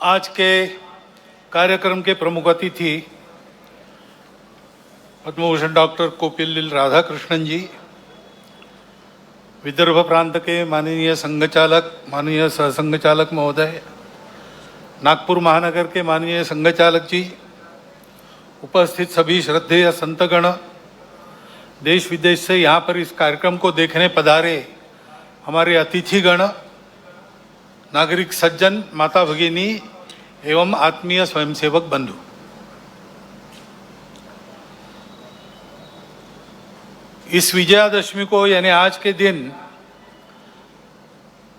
आज के कार्यक्रम के प्रमुख अतिथि पद्मभूषण डॉक्टर कोपिल राधाकृष्णन जी, विदर्भ प्रांत के माननीय संघचालक, माननीय सहसंघचालक महोदय, नागपुर महानगर के माननीय संघचालक जी, उपस्थित सभी श्रद्धेय संतगण, देश विदेश से यहाँ पर इस कार्यक्रम को देखने पधारे हमारे अतिथिगण, नागरिक सज्जन, माता भगिनी एवं आत्मीय स्वयंसेवक बंधु, इस विजयादशमी को यानी आज के दिन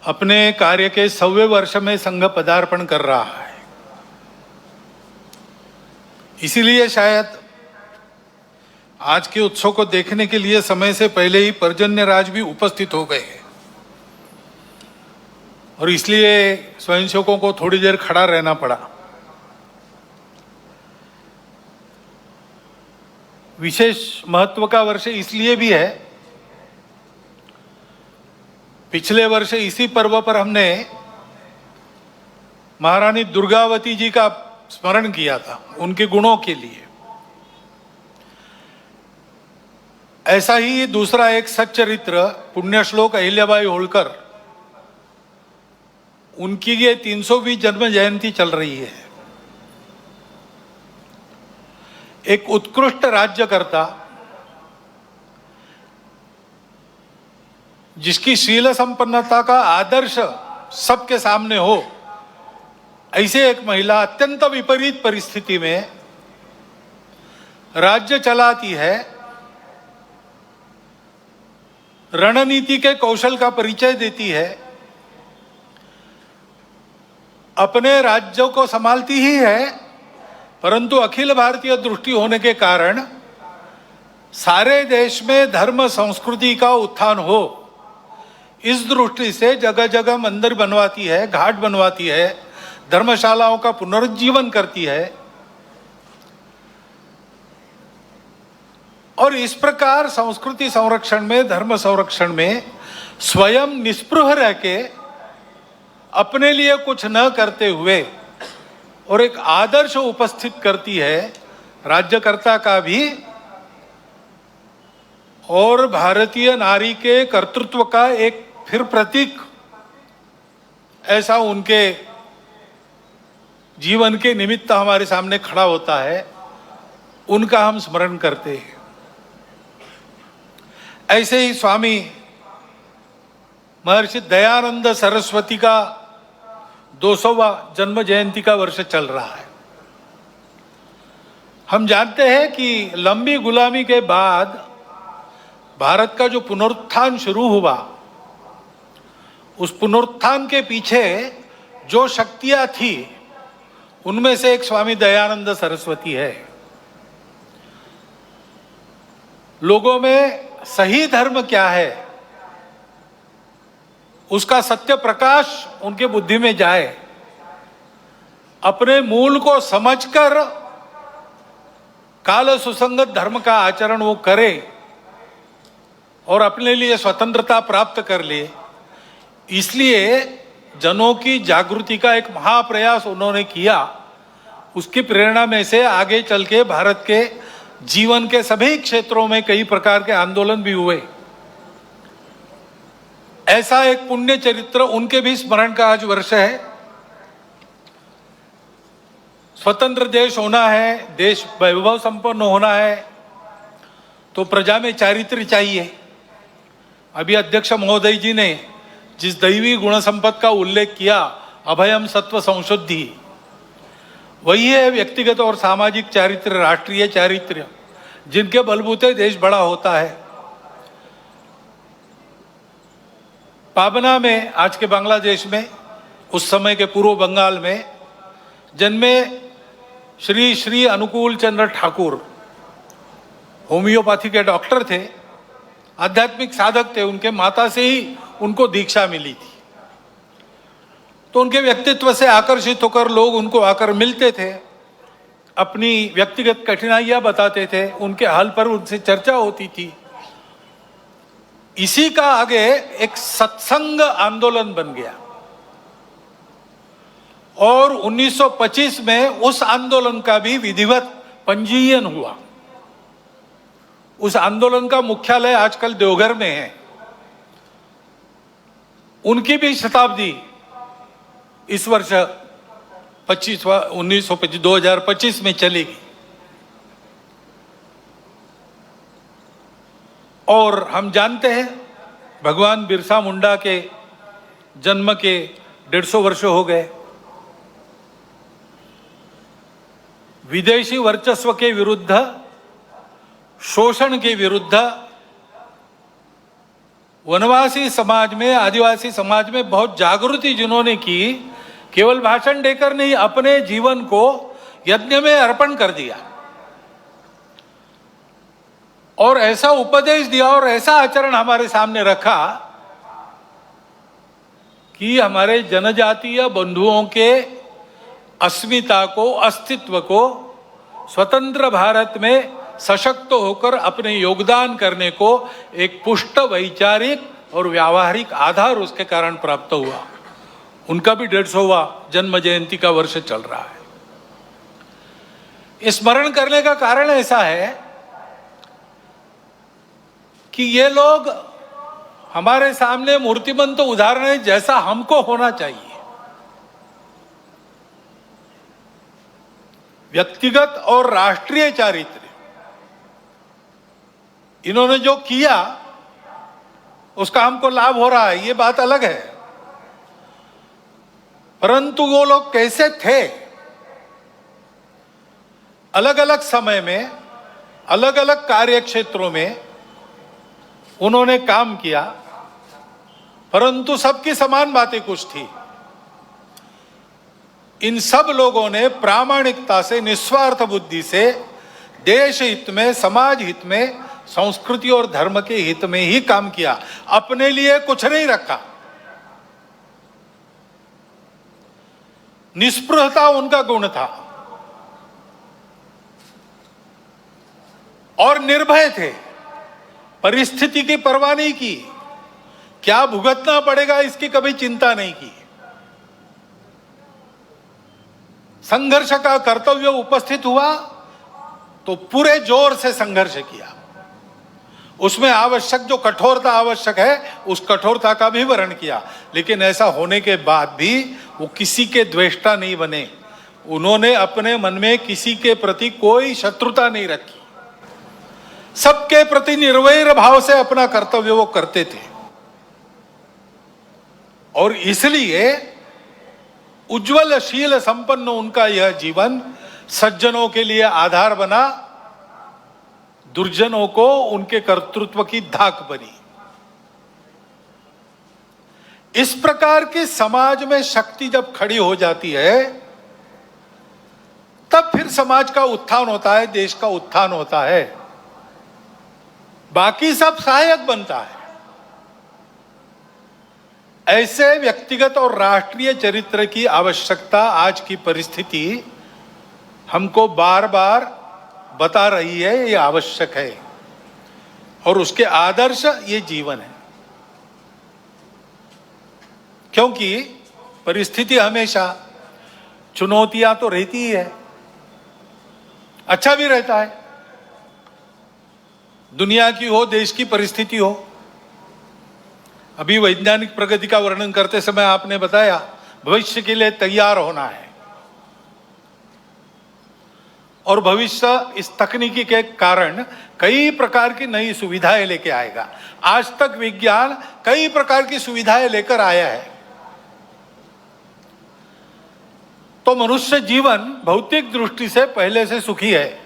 अपने कार्य के 100वें वर्ष में संघ पदार्पण कर रहा है। इसीलिए शायद आज के उत्सव को देखने के लिए समय से पहले ही पर्जन्य राज भी उपस्थित हो गए हैं और इसलिए स्वयंसेवकों को थोड़ी देर खड़ा रहना पड़ा। विशेष महत्व का वर्ष इसलिए भी है, पिछले वर्ष इसी पर्व पर हमने महारानी दुर्गावती जी का स्मरण किया था, उनके गुणों के लिए। ऐसा ही दूसरा एक सच्चरित्र पुण्यश्लोक अहिल्याबाई होळकर, उनकी ये 300वीं जन्म जयंती चल रही है। एक उत्कृष्ट राज्यकर्ता जिसकी शील संपन्नता का आदर्श सबके सामने हो, ऐसे एक महिला अत्यंत विपरीत परिस्थिति में राज्य चलाती है, रणनीति के कौशल का परिचय देती है, अपने राज्यों को संभालती ही है, परंतु अखिल भारतीय दृष्टि होने के कारण सारे देश में धर्म संस्कृति का उत्थान हो, इस दृष्टि से जगह जगह मंदिर बनवाती है, घाट बनवाती है, धर्मशालाओं का पुनरुज्जीवन करती है। और इस प्रकार संस्कृति संरक्षण में, धर्म संरक्षण में स्वयं निस्पृह रह के अपने लिए कुछ न करते हुए और एक आदर्श उपस्थित करती है राज्यकर्ता का भी और भारतीय नारी के कर्तृत्व का एक फिर प्रतीक ऐसा उनके जीवन के निमित्त हमारे सामने खड़ा होता है, उनका हम स्मरण करते हैं। ऐसे ही स्वामी महर्षि दयानंद सरस्वती का 200वां जन्म जयंती का वर्ष चल रहा है। हम जानते हैं कि लंबी गुलामी के बाद भारत का जो पुनरुत्थान शुरू हुआ, उस पुनरुत्थान के पीछे जो शक्तियां थी, उनमें से एक स्वामी दयानंद सरस्वती है। लोगों में सही धर्म क्या है, उसका सत्य प्रकाश उनके बुद्धि में जाए, अपने मूल को समझकर काल सुसंगत धर्म का आचरण वो करे और अपने लिए स्वतंत्रता प्राप्त कर ले। इसलिए जनों की जागृति का एक महाप्रयास उन्होंने किया। उसकी प्रेरणा में से आगे चल के भारत के जीवन के सभी क्षेत्रों में कई प्रकार के आंदोलन भी हुए। ऐसा एक पुण्य चरित्र, उनके भी स्मरण का आज वर्ष है। स्वतंत्र देश होना है, देश वैभव संपन्न होना है, तो प्रजा में चारित्र्य चाहिए। अभी अध्यक्ष महोदय जी ने जिस दैवी गुण संपद का उल्लेख किया, अभयम सत्व संशुद्धि, वही है व्यक्तिगत और सामाजिक चारित्र्य, राष्ट्रीय चारित्र्य, जिनके बलबूते देश बड़ा होता है। पाबना में, आज के बांग्लादेश में, उस समय के पूर्व बंगाल में जन्मे श्री श्री अनुकूल चंद्र ठाकुर होम्योपैथी के डॉक्टर थे, आध्यात्मिक साधक थे। उनके माता से ही उनको दीक्षा मिली थी, तो उनके व्यक्तित्व से आकर्षित होकर लोग उनको आकर मिलते थे, अपनी व्यक्तिगत कठिनाइयां बताते थे, उनके हाल पर उनसे चर्चा होती थी। इसी का आगे एक सत्संग आंदोलन बन गया और 1925 में उस आंदोलन का भी विधिवत पंजीयन हुआ। उस आंदोलन का मुख्यालय आजकल देवघर में है। उनकी भी शताब्दी इस वर्ष 2025 में चलेगी। और हम जानते हैं भगवान बिरसा मुंडा के जन्म के 150 वर्ष हो गए। विदेशी वर्चस्व के विरुद्ध, शोषण के विरुद्ध वनवासी समाज में, आदिवासी समाज में बहुत जागृति जिन्होंने की, केवल भाषण देकर नहीं, अपने जीवन को यज्ञ में अर्पण कर दिया और ऐसा उपदेश दिया और ऐसा आचरण हमारे सामने रखा कि हमारे जनजातीय बंधुओं के अस्मिता को, अस्तित्व को स्वतंत्र भारत में सशक्त होकर अपने योगदान करने को एक पुष्ट वैचारिक और व्यावहारिक आधार उसके कारण प्राप्त हुआ। उनका भी 150वां जन्म जयंती का वर्ष चल रहा है। स्मरण करने का कारण ऐसा है कि ये लोग हमारे सामने मूर्तिमंत उदाहरण है जैसा हमको होना चाहिए। व्यक्तिगत और राष्ट्रीय चारित्र्य इन्होंने जो किया उसका हमको लाभ हो रहा है, ये बात अलग है। परंतु वो लोग कैसे थे, अलग अलग समय में, अलग अलग कार्य क्षेत्रों में उन्होंने काम किया, परंतु सबकी समान बातें कुछ थी। इन सब लोगों ने प्रामाणिकता से, निस्वार्थ बुद्धि से देश हित में, समाज हित में, संस्कृति और धर्म के हित में ही काम किया। अपने लिए कुछ नहीं रखा। निस्पृहता उनका गुण था और निर्भय थे। परिस्थिति की परवाह नहीं की, क्या भुगतना पड़ेगा इसकी कभी चिंता नहीं की। संघर्ष का कर्तव्य उपस्थित हुआ तो पूरे जोर से संघर्ष किया। उसमें आवश्यक जो कठोरता आवश्यक है उस कठोरता का भी वर्ण किया। लेकिन ऐसा होने के बाद भी वो किसी के द्वेष्टा नहीं बने। उन्होंने अपने मन में किसी के प्रति कोई शत्रुता नहीं रखी। सबके प्रति निर्वैर भाव से अपना कर्तव्य वो करते थे और इसलिए उज्जवल शील संपन्न उनका यह जीवन सज्जनों के लिए आधार बना, दुर्जनों को उनके कर्तृत्व की धाक बनी। इस प्रकार की समाज में शक्ति जब खड़ी हो जाती है तब फिर समाज का उत्थान होता है, देश का उत्थान होता है। बाकी सब सहायक बनता है। ऐसे व्यक्तिगत और राष्ट्रीय चरित्र की आवश्यकता आज की परिस्थिति हमको बार बार बता रही है, ये आवश्यक है और उसके आदर्श ये जीवन है। क्योंकि परिस्थिति हमेशा, चुनौतियां तो रहती ही है, अच्छा भी रहता है। दुनिया की हो, देश की परिस्थिति हो। अभी वैज्ञानिक प्रगति का वर्णन करते समय आपने बताया भविष्य के लिए तैयार होना है और भविष्य इस तकनीकी के कारण कई प्रकार की नई सुविधाएं लेके आएगा। आज तक विज्ञान कई प्रकार की सुविधाएं लेकर आया है। तो मनुष्य जीवन भौतिक दृष्टि से पहले से सुखी है,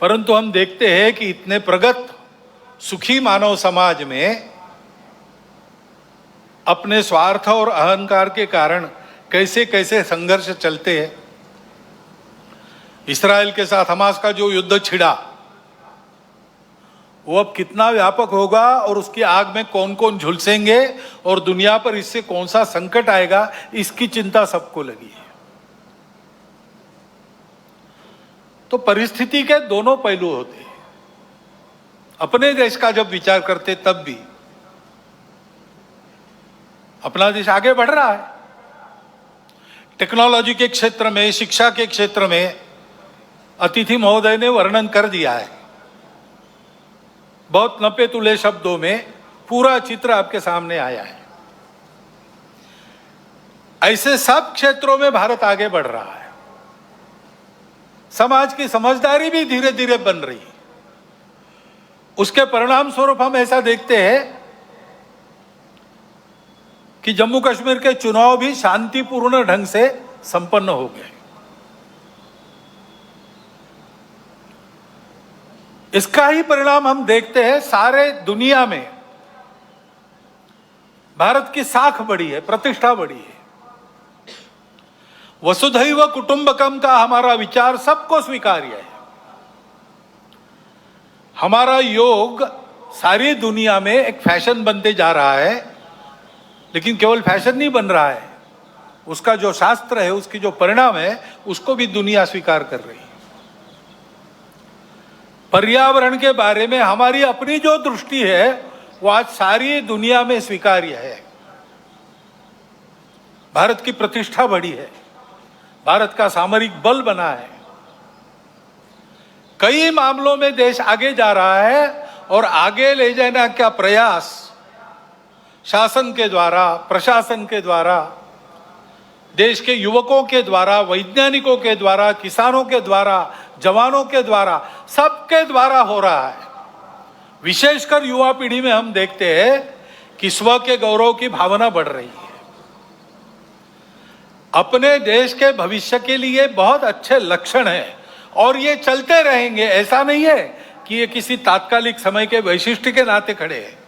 परंतु हम देखते हैं कि इतने प्रगत सुखी मानव समाज में अपने स्वार्थ और अहंकार के कारण कैसे कैसे संघर्ष चलते हैं। इस्राएल के साथ हमास का जो युद्ध छिड़ा वो अब कितना व्यापक होगा और उसकी आग में कौन कौन झुलसेंगे और दुनिया पर इससे कौन सा संकट आएगा, इसकी चिंता सबको लगी है। तो परिस्थिति के दोनों पहलू होते हैं। अपने देश का जब विचार करते तब भी अपना देश आगे बढ़ रहा है, टेक्नोलॉजी के क्षेत्र में, शिक्षा के क्षेत्र में अतिथि महोदय ने वर्णन कर दिया है। बहुत नपे तुले शब्दों में पूरा चित्र आपके सामने आया है। ऐसे सब क्षेत्रों में भारत आगे बढ़ रहा है। समाज की समझदारी भी धीरे धीरे बन रही है। उसके परिणाम स्वरूप हम ऐसा देखते हैं कि जम्मू कश्मीर के चुनाव भी शांतिपूर्ण ढंग से संपन्न हो गए। इसका ही परिणाम हम देखते हैं सारे दुनिया में। भारत की साख बढ़ी है, प्रतिष्ठा बढ़ी है। वसुधैव कुटुंबकम का हमारा विचार सबको स्वीकार्य है। हमारा योग सारी दुनिया में एक फैशन बनते जा रहा है, लेकिन केवल फैशन नहीं बन रहा है, उसका जो शास्त्र है, उसकी जो परिणाम है, उसको भी दुनिया स्वीकार कर रही है। पर्यावरण के बारे में हमारी अपनी जो दृष्टि है वो आज सारी दुनिया में स्वीकार्य है। भारत की प्रतिष्ठा बढ़ी है, भारत का सामरिक बल बना है। कई मामलों में देश आगे जा रहा है और आगे ले जाने का प्रयास शासन के द्वारा, प्रशासन के द्वारा, देश के युवकों के द्वारा, वैज्ञानिकों के द्वारा, किसानों के द्वारा, जवानों के द्वारा, सबके द्वारा हो रहा है। विशेषकर युवा पीढ़ी में हम देखते हैं कि स्व के गौरव की भावना बढ़ रही है। अपने देश के भविष्य के लिए बहुत अच्छे लक्षण हैं और ये चलते रहेंगे। ऐसा नहीं है कि ये किसी तात्कालिक समय के वैशिष्ट्य के नाते खड़े हैं।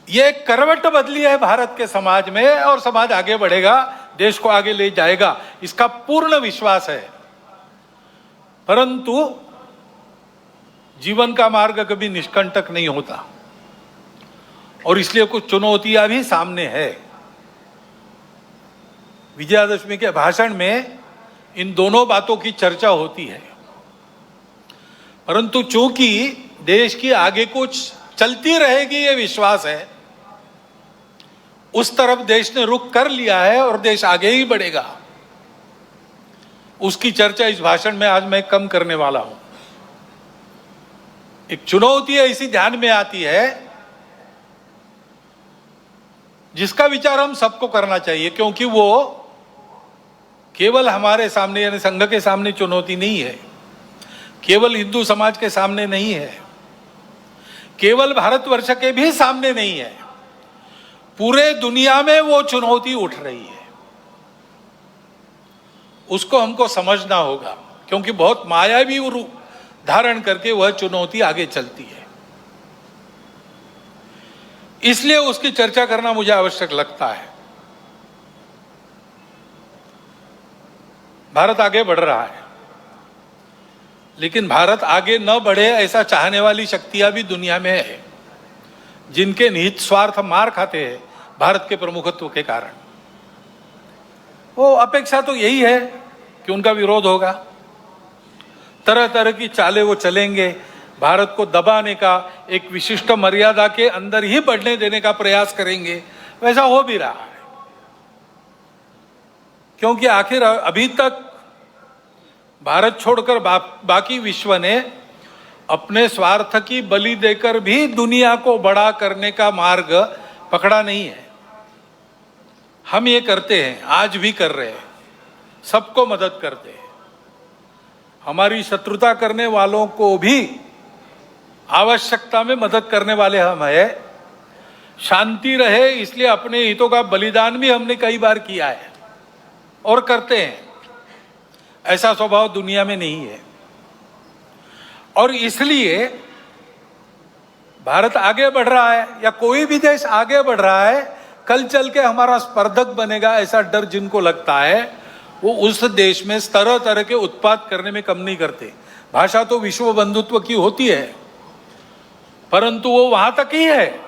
ये करवट बदली है भारत के समाज में और समाज आगे बढ़ेगा, देश को आगे ले जाएगा, इसका पूर्ण विश्वास है। परंतु जीवन का मार्ग कभी निष्कंटक नहीं होता और इसलिए कुछ चुनौतियां भी सामने है। विजयादशमी के भाषण में इन दोनों बातों की चर्चा होती है, परंतु चूंकि देश की आगे कुछ चलती रहेगी ये विश्वास है, उस तरफ देश ने रुख कर लिया है और देश आगे ही बढ़ेगा। उसकी चर्चा इस भाषण में आज मैं कम करने वाला हूं। एक चुनौती ऐसी ध्यान में आती है जिसका विचार हम सबको करना चाहिए, क्योंकि वो केवल हमारे सामने यानी संघ के सामने चुनौती नहीं है, केवल हिंदू समाज के सामने नहीं है, केवल भारतवर्ष के भी सामने नहीं है, पूरे दुनिया में वो चुनौती उठ रही है। उसको हमको समझना होगा, क्योंकि बहुत मायावी रूप धारण करके वह चुनौती आगे चलती है। इसलिए उसकी चर्चा करना मुझे आवश्यक लगता है। भारत आगे बढ़ रहा है, लेकिन भारत आगे न बढ़े ऐसा चाहने वाली शक्तियां भी दुनिया में है, जिनके निहित स्वार्थ मार खाते हैं भारत के प्रमुखत्व के कारण। वो अपेक्षा तो यही है कि उनका विरोध होगा, तरह तरह की चालें वो चलेंगे, भारत को दबाने का, एक विशिष्ट मर्यादा के अंदर ही बढ़ने देने का प्रयास करेंगे। वैसा हो भी रहा है, क्योंकि आखिर अभी तक भारत छोड़कर बाकी विश्व ने अपने स्वार्थ की बलि देकर भी दुनिया को बड़ा करने का मार्ग पकड़ा नहीं है। हम ये करते हैं, आज भी कर रहे हैं, सबको मदद करते हैं। हमारी शत्रुता करने वालों को भी आवश्यकता में मदद करने वाले हम हैं। शांति रहे इसलिए अपने हितों का बलिदान भी हमने कई बार किया है और करते हैं। ऐसा स्वभाव दुनिया में नहीं है और इसलिए भारत आगे बढ़ रहा है या कोई भी देश आगे बढ़ रहा है, कल चल के हमारा स्पर्धक बनेगा ऐसा डर जिनको लगता है, वो उस देश में तरह तरह के उत्पाद करने में कम नहीं करते। भाषा तो विश्व बंधुत्व की होती है, परंतु वो वहां तक ही है।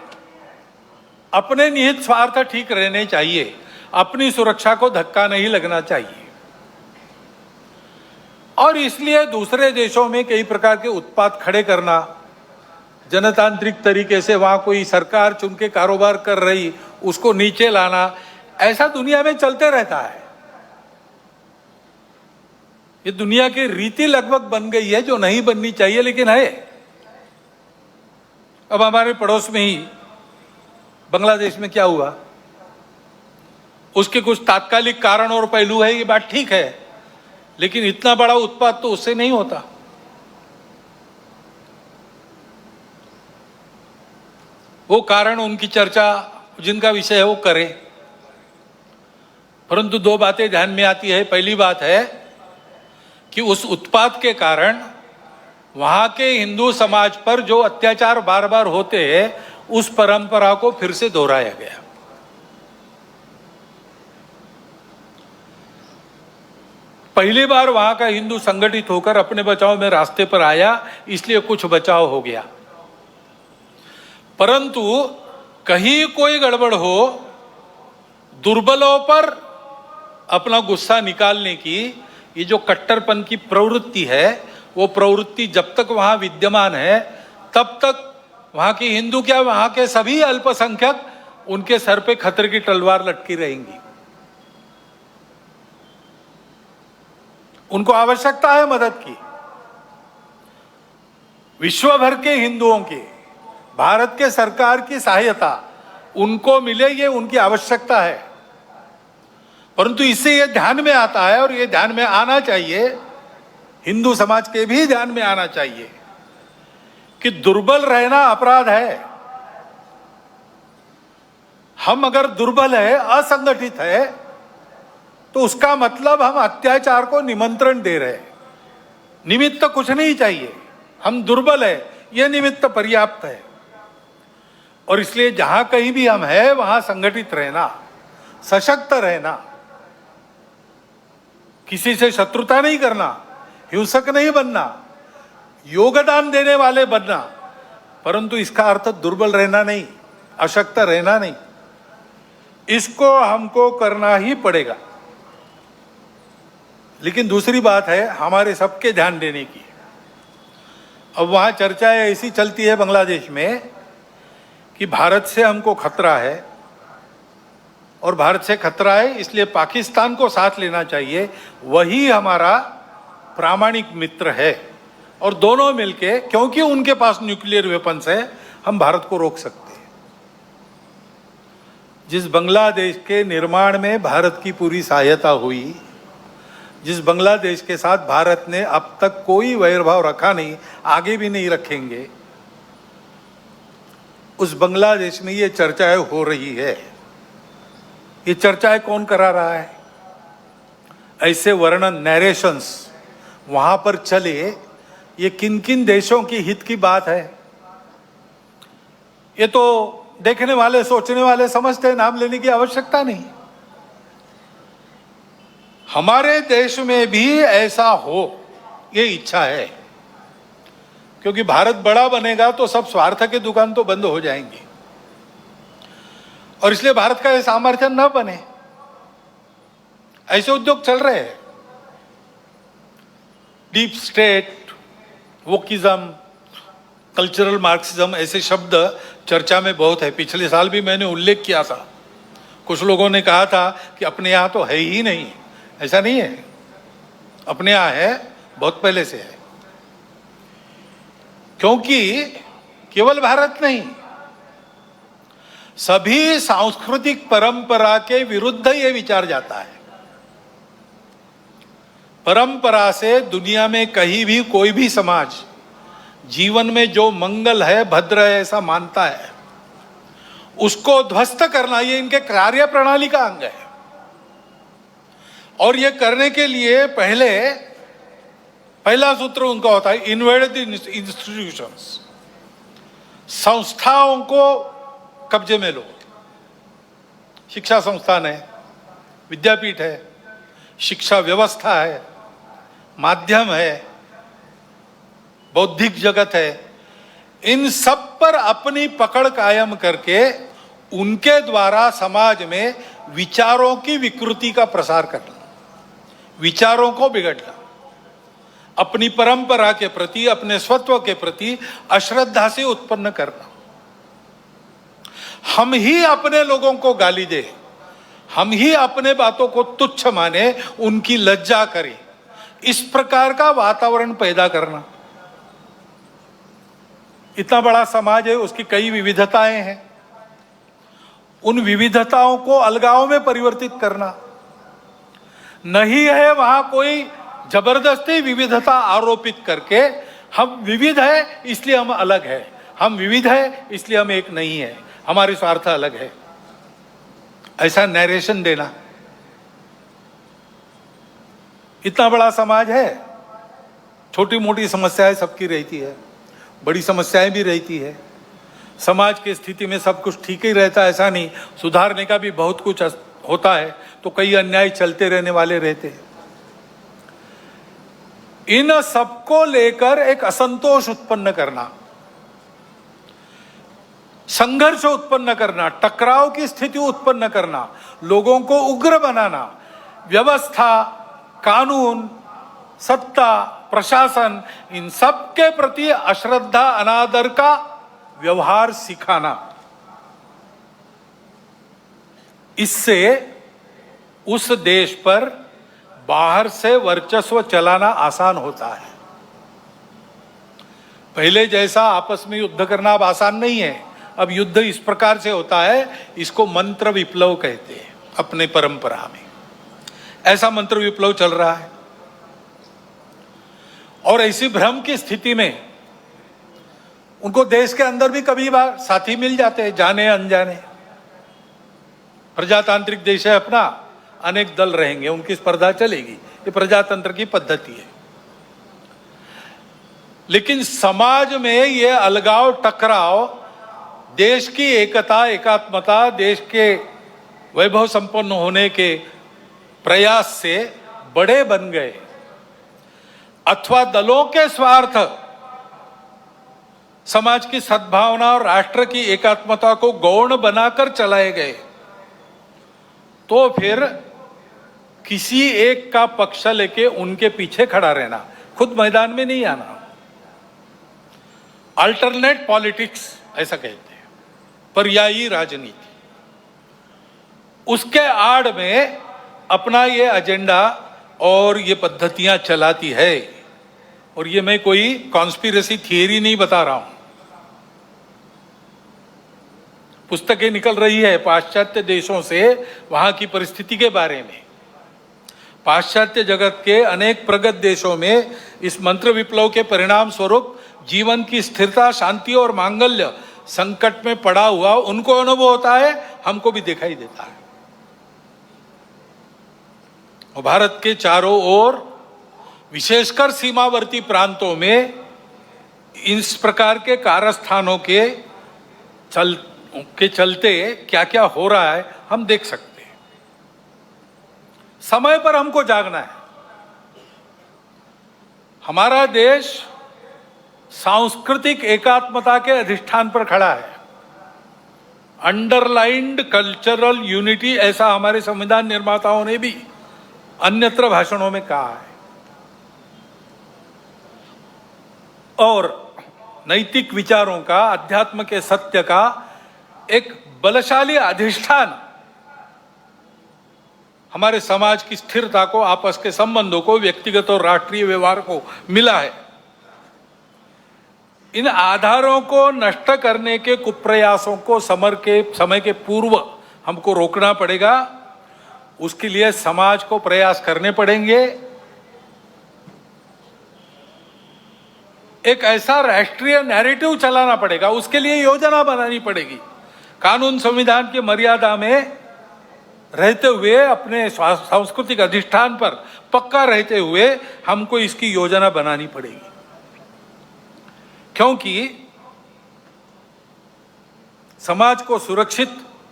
अपने निहित स्वार्थ ठीक रहने चाहिए, अपनी सुरक्षा को धक्का नहीं लगना चाहिए। और इसलिए दूसरे देशों में कई प्रकार के उत्पाद खड़े करना, जनतांत्रिक तरीके से वहां कोई सरकार चुन के कारोबार कर रही, उसको नीचे लाना, ऐसा दुनिया में चलते रहता है। ये दुनिया की रीति लगभग बन गई है, जो नहीं बननी चाहिए लेकिन है। अब हमारे पड़ोस में ही बांग्लादेश में क्या हुआ, उसके कुछ तात्कालिक कारण और पहलू है, ये बात ठीक है, लेकिन इतना बड़ा उत्पाद तो उससे नहीं होता। वो कारण, उनकी चर्चा जिनका विषय है वो करें, परंतु दो बातें ध्यान में आती है। पहली बात है कि उस उत्पाद के कारण वहां के हिंदू समाज पर जो अत्याचार बार बार होते हैं, उस परंपरा को फिर से दोहराया गया। पहली बार वहां का हिंदू संगठित होकर अपने बचाव में रास्ते पर आया, इसलिए कुछ बचाव हो गया। परंतु कहीं कोई गड़बड़ हो, दुर्बलों पर अपना गुस्सा निकालने की ये जो कट्टरपन की प्रवृत्ति है, वो प्रवृत्ति जब तक वहां विद्यमान है, तब तक वहां की हिंदू क्या, वहां के सभी अल्पसंख्यक, उनके सर पे खतरे की तलवार लटकी रहेंगी। उनको आवश्यकता है मदद की। विश्व भर के हिंदुओं की, भारत के सरकार की सहायता उनको मिले, ये उनकी आवश्यकता है। परंतु इससे ये ध्यान में आता है, और ये ध्यान में आना चाहिए, हिंदू समाज के भी ध्यान में आना चाहिए कि दुर्बल रहना अपराध है। हम अगर दुर्बल है, असंगठित है, तो उसका मतलब हम अत्याचार को निमंत्रण दे रहे हैं। निमित्त कुछ नहीं चाहिए, हम दुर्बल है, यह निमित्त पर्याप्त है। और इसलिए जहां कहीं भी हम हैं, वहां संगठित रहना, सशक्त रहना, किसी से शत्रुता नहीं करना, हिंसक नहीं बनना, योगदान देने वाले बनना, परंतु इसका अर्थ दुर्बल रहना नहीं, अशक्त रहना नहीं। इसको हमको करना ही पड़ेगा। लेकिन दूसरी बात है हमारे सबके ध्यान देने की। अब वहां चर्चाएं ऐसी चलती है बांग्लादेश में कि भारत से हमको खतरा है, और भारत से खतरा है इसलिए पाकिस्तान को साथ लेना चाहिए, वही हमारा प्रामाणिक मित्र है। और दोनों मिलके, क्योंकि उनके पास न्यूक्लियर वेपन्स है, हम भारत को रोक सकते हैं। जिस बांग्लादेश के निर्माण में भारत की पूरी सहायता हुई, जिस बांग्लादेश के साथ भारत ने अब तक कोई वैरभाव रखा नहीं, आगे भी नहीं रखेंगे, उस बांग्लादेश में ये चर्चाएं हो रही है। ये चर्चाएं कौन करा रहा है? ऐसे वर्णन, नैरेशंस वहां पर चले, ये किन किन देशों की हित की बात है? ये तो देखने वाले, सोचने वाले समझते हैं, नाम लेने की आवश्यकता नहीं। हमारे देश में भी ऐसा हो, ये इच्छा है, क्योंकि भारत बड़ा बनेगा तो सब स्वार्थ के दुकान तो बंद हो जाएंगी, और इसलिए भारत का ये सामर्थ्य न बने। ऐसे उद्योग चल रहे हैं। Deep state, wokeism, cultural Marxism, ऐसे शब्द चर्चा में बहुत है। पिछले साल भी मैंने उल्लेख किया था। कुछ लोगों ने कहा था कि अपने यहाँ तो है ही नहीं। ऐसा नहीं है, अपने यहाँ है, बहुत पहले से है। क्योंकि केवल भारत नहीं, सभी सांस्कृतिक परंपरा के विरुद्ध ये विचार जाता है। परंपरा से दुनिया में कहीं भी कोई भी समाज जीवन में जो मंगल है, भद्र है, ऐसा मानता है, उसको ध्वस्त करना ये इनके कार्य प्रणाली का अंग है। और ये करने के लिए पहला सूत्र उनका होता है, इन्वेड द इंस्टीट्यूशंस, संस्थाओं को कब्जे में लो। शिक्षा संस्थान है, विद्यापीठ है, शिक्षा व्यवस्था है, माध्यम है, बौद्धिक जगत है, इन सब पर अपनी पकड़ कायम करके उनके द्वारा समाज में विचारों की विकृति का प्रसार करना, विचारों को बिगड़ना, अपनी परंपरा के प्रति, अपने स्वत्व के प्रति अश्रद्धा से उत्पन्न करना। हम ही अपने लोगों को गाली दे, हम ही अपने बातों को तुच्छ माने, उनकी लज्जा करें, इस प्रकार का वातावरण पैदा करना। इतना बड़ा समाज है, उसकी कई विविधताएं हैं, उन विविधताओं को अलगाव में परिवर्तित करना नहीं है। वहां कोई जबरदस्ती विविधता आरोपित करके हम विविध है इसलिए हम अलग है, हम विविध है इसलिए हम एक नहीं है, हमारे स्वार्थ अलग है, ऐसा नैरेशन देना। इतना बड़ा समाज है, छोटी मोटी समस्याएं सबकी रहती है, बड़ी समस्याएं भी रहती है। समाज की स्थिति में सब कुछ ठीक ही रहता है ऐसा नहीं, सुधारने का भी बहुत कुछ होता है, तो कई अन्याय चलते रहने वाले रहते हैं। इन सबको लेकर एक असंतोष उत्पन्न करना, संघर्ष उत्पन्न करना, टकराव की स्थिति उत्पन्न करना, लोगों को उग्र बनाना, व्यवस्था, कानून, सत्ता, प्रशासन, इन सब के प्रति अश्रद्धा, अनादर का व्यवहार सिखाना, इससे उस देश पर बाहर से वर्चस्व चलाना आसान होता है। पहले जैसा आपस में युद्ध करना अब आसान नहीं है। अब युद्ध इस प्रकार से होता है, इसको मंत्र विप्लव कहते हैं अपने परंपरा में। ऐसा मंत्र विप्लव चल रहा है और ऐसी भ्रम की स्थिति में उनको देश के अंदर भी कभी बार साथी मिल जाते हैं, जाने अनजाने। प्रजातांत्रिक देश है अपना, अनेक दल रहेंगे, उनकी स्पर्धा चलेगी, ये प्रजातंत्र की पद्धति है। लेकिन समाज में ये अलगाव, टकराव, देश की एकता, एकात्मता, देश के वैभव संपन्न होने के प्रयास से बड़े बन गए, अथवा दलों के स्वार्थ समाज की सद्भावना और राष्ट्र की एकात्मता को गौण बनाकर चलाए गए, तो फिर किसी एक का पक्ष लेके उनके पीछे खड़ा रहना, खुद मैदान में नहीं आना। अल्टरनेट पॉलिटिक्स ऐसा कहते हैं, पर्यायी राजनीति। उसके आड़ में अपना ये एजेंडा और ये पद्धतियां चलाती है। और ये मैं कोई कॉन्स्पिरेसी थियरी नहीं बता रहा हूं, पुस्तकें निकल रही है पाश्चात्य देशों से वहां की परिस्थिति के बारे में। पाश्चात्य जगत के अनेक प्रगत देशों में इस मंत्र विप्लव के परिणाम स्वरूप जीवन की स्थिरता, शांति और मांगल्य संकट में पड़ा हुआ उनको अनुभव होता है, हमको भी दिखाई देता है। और भारत के चारों ओर, विशेषकर सीमावर्ती प्रांतों में इस प्रकार के कारस्थानों के चलते क्या क्या हो रहा है हम देख सकते हैं। समय पर हमको जागना है। हमारा देश सांस्कृतिक एकात्मता के अधिष्ठान पर खड़ा है। अंडरलाइंड कल्चरल यूनिटी, ऐसा हमारे संविधान निर्माताओं ने भी अन्यत्र भाषणों में कहा है। और नैतिक विचारों का, अध्यात्म के सत्य का एक बलशाली अधिष्ठान हमारे समाज की स्थिरता को, आपस के संबंधों को, व्यक्तिगत और राष्ट्रीय व्यवहार को मिला है। इन आधारों को नष्ट करने के कुप्रयासों को समय के पूर्व हमको रोकना पड़ेगा। उसके लिए समाज को प्रयास करने पड़ेंगे। एक ऐसा राष्ट्रीय नैरेटिव चलाना पड़ेगा, उसके लिए योजना बनानी पड़ेगी। कानून संविधान की मर्यादा में रहते हुए, अपने सांस्कृतिक अधिष्ठान पर पक्का रहते हुए हमको इसकी योजना बनानी पड़ेगी। क्योंकि समाज को सुरक्षित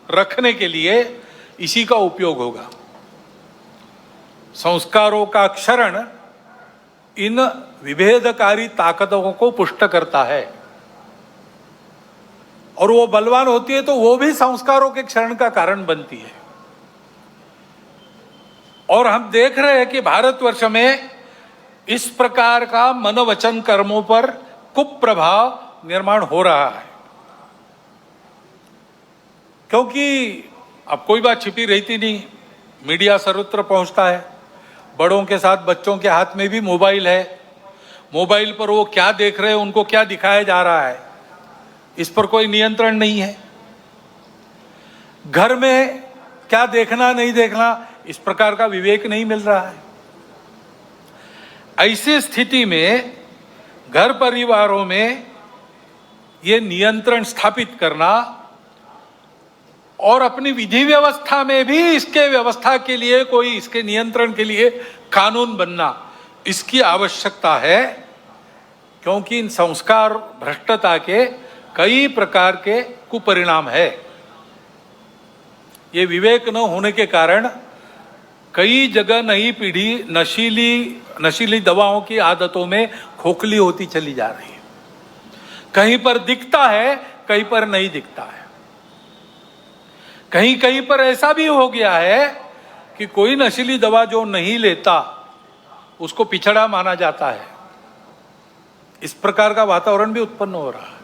रखने के लिए इसी का उपयोग होगा। संस्कारों का क्षरण इन विभेदकारी ताकतों को पुष्ट करता है, और वो बलवान होती है तो वो भी संस्कारों के क्षरण का कारण बनती है। और हम देख रहे हैं कि भारतवर्ष में इस प्रकार का मनोवचन कर्मों पर कुप्रभाव निर्माण हो रहा है। क्योंकि अब कोई बात छिपी रहती नहीं, मीडिया सर्वत्र पहुंचता है। बड़ों के साथ बच्चों के हाथ में भी मोबाइल है। मोबाइल पर वो क्या देख रहे हैं, उनको क्या दिखाया जा रहा है, इस पर कोई नियंत्रण नहीं है। घर में क्या देखना नहीं देखना, इस प्रकार का विवेक नहीं मिल रहा है। ऐसी स्थिति में घर परिवारों में ये नियंत्रण स्थापित करना और अपनी विधि व्यवस्था में भी इसके व्यवस्था के लिए, कोई इसके नियंत्रण के लिए कानून बनना, इसकी आवश्यकता है। क्योंकि इन संस्कार भ्रष्टता के कई प्रकार के कुपरिणाम है। ये विवेक न होने के कारण कई जगह नई पीढ़ी नशीली दवाओं की आदतों में खोखली होती चली जा रही है। कहीं पर दिखता है, कहीं पर नहीं दिखता है। कहीं कहीं पर ऐसा भी हो गया है कि कोई नशीली दवा जो नहीं लेता उसको पिछड़ा माना जाता है। इस प्रकार का वातावरण भी उत्पन्न हो रहा है।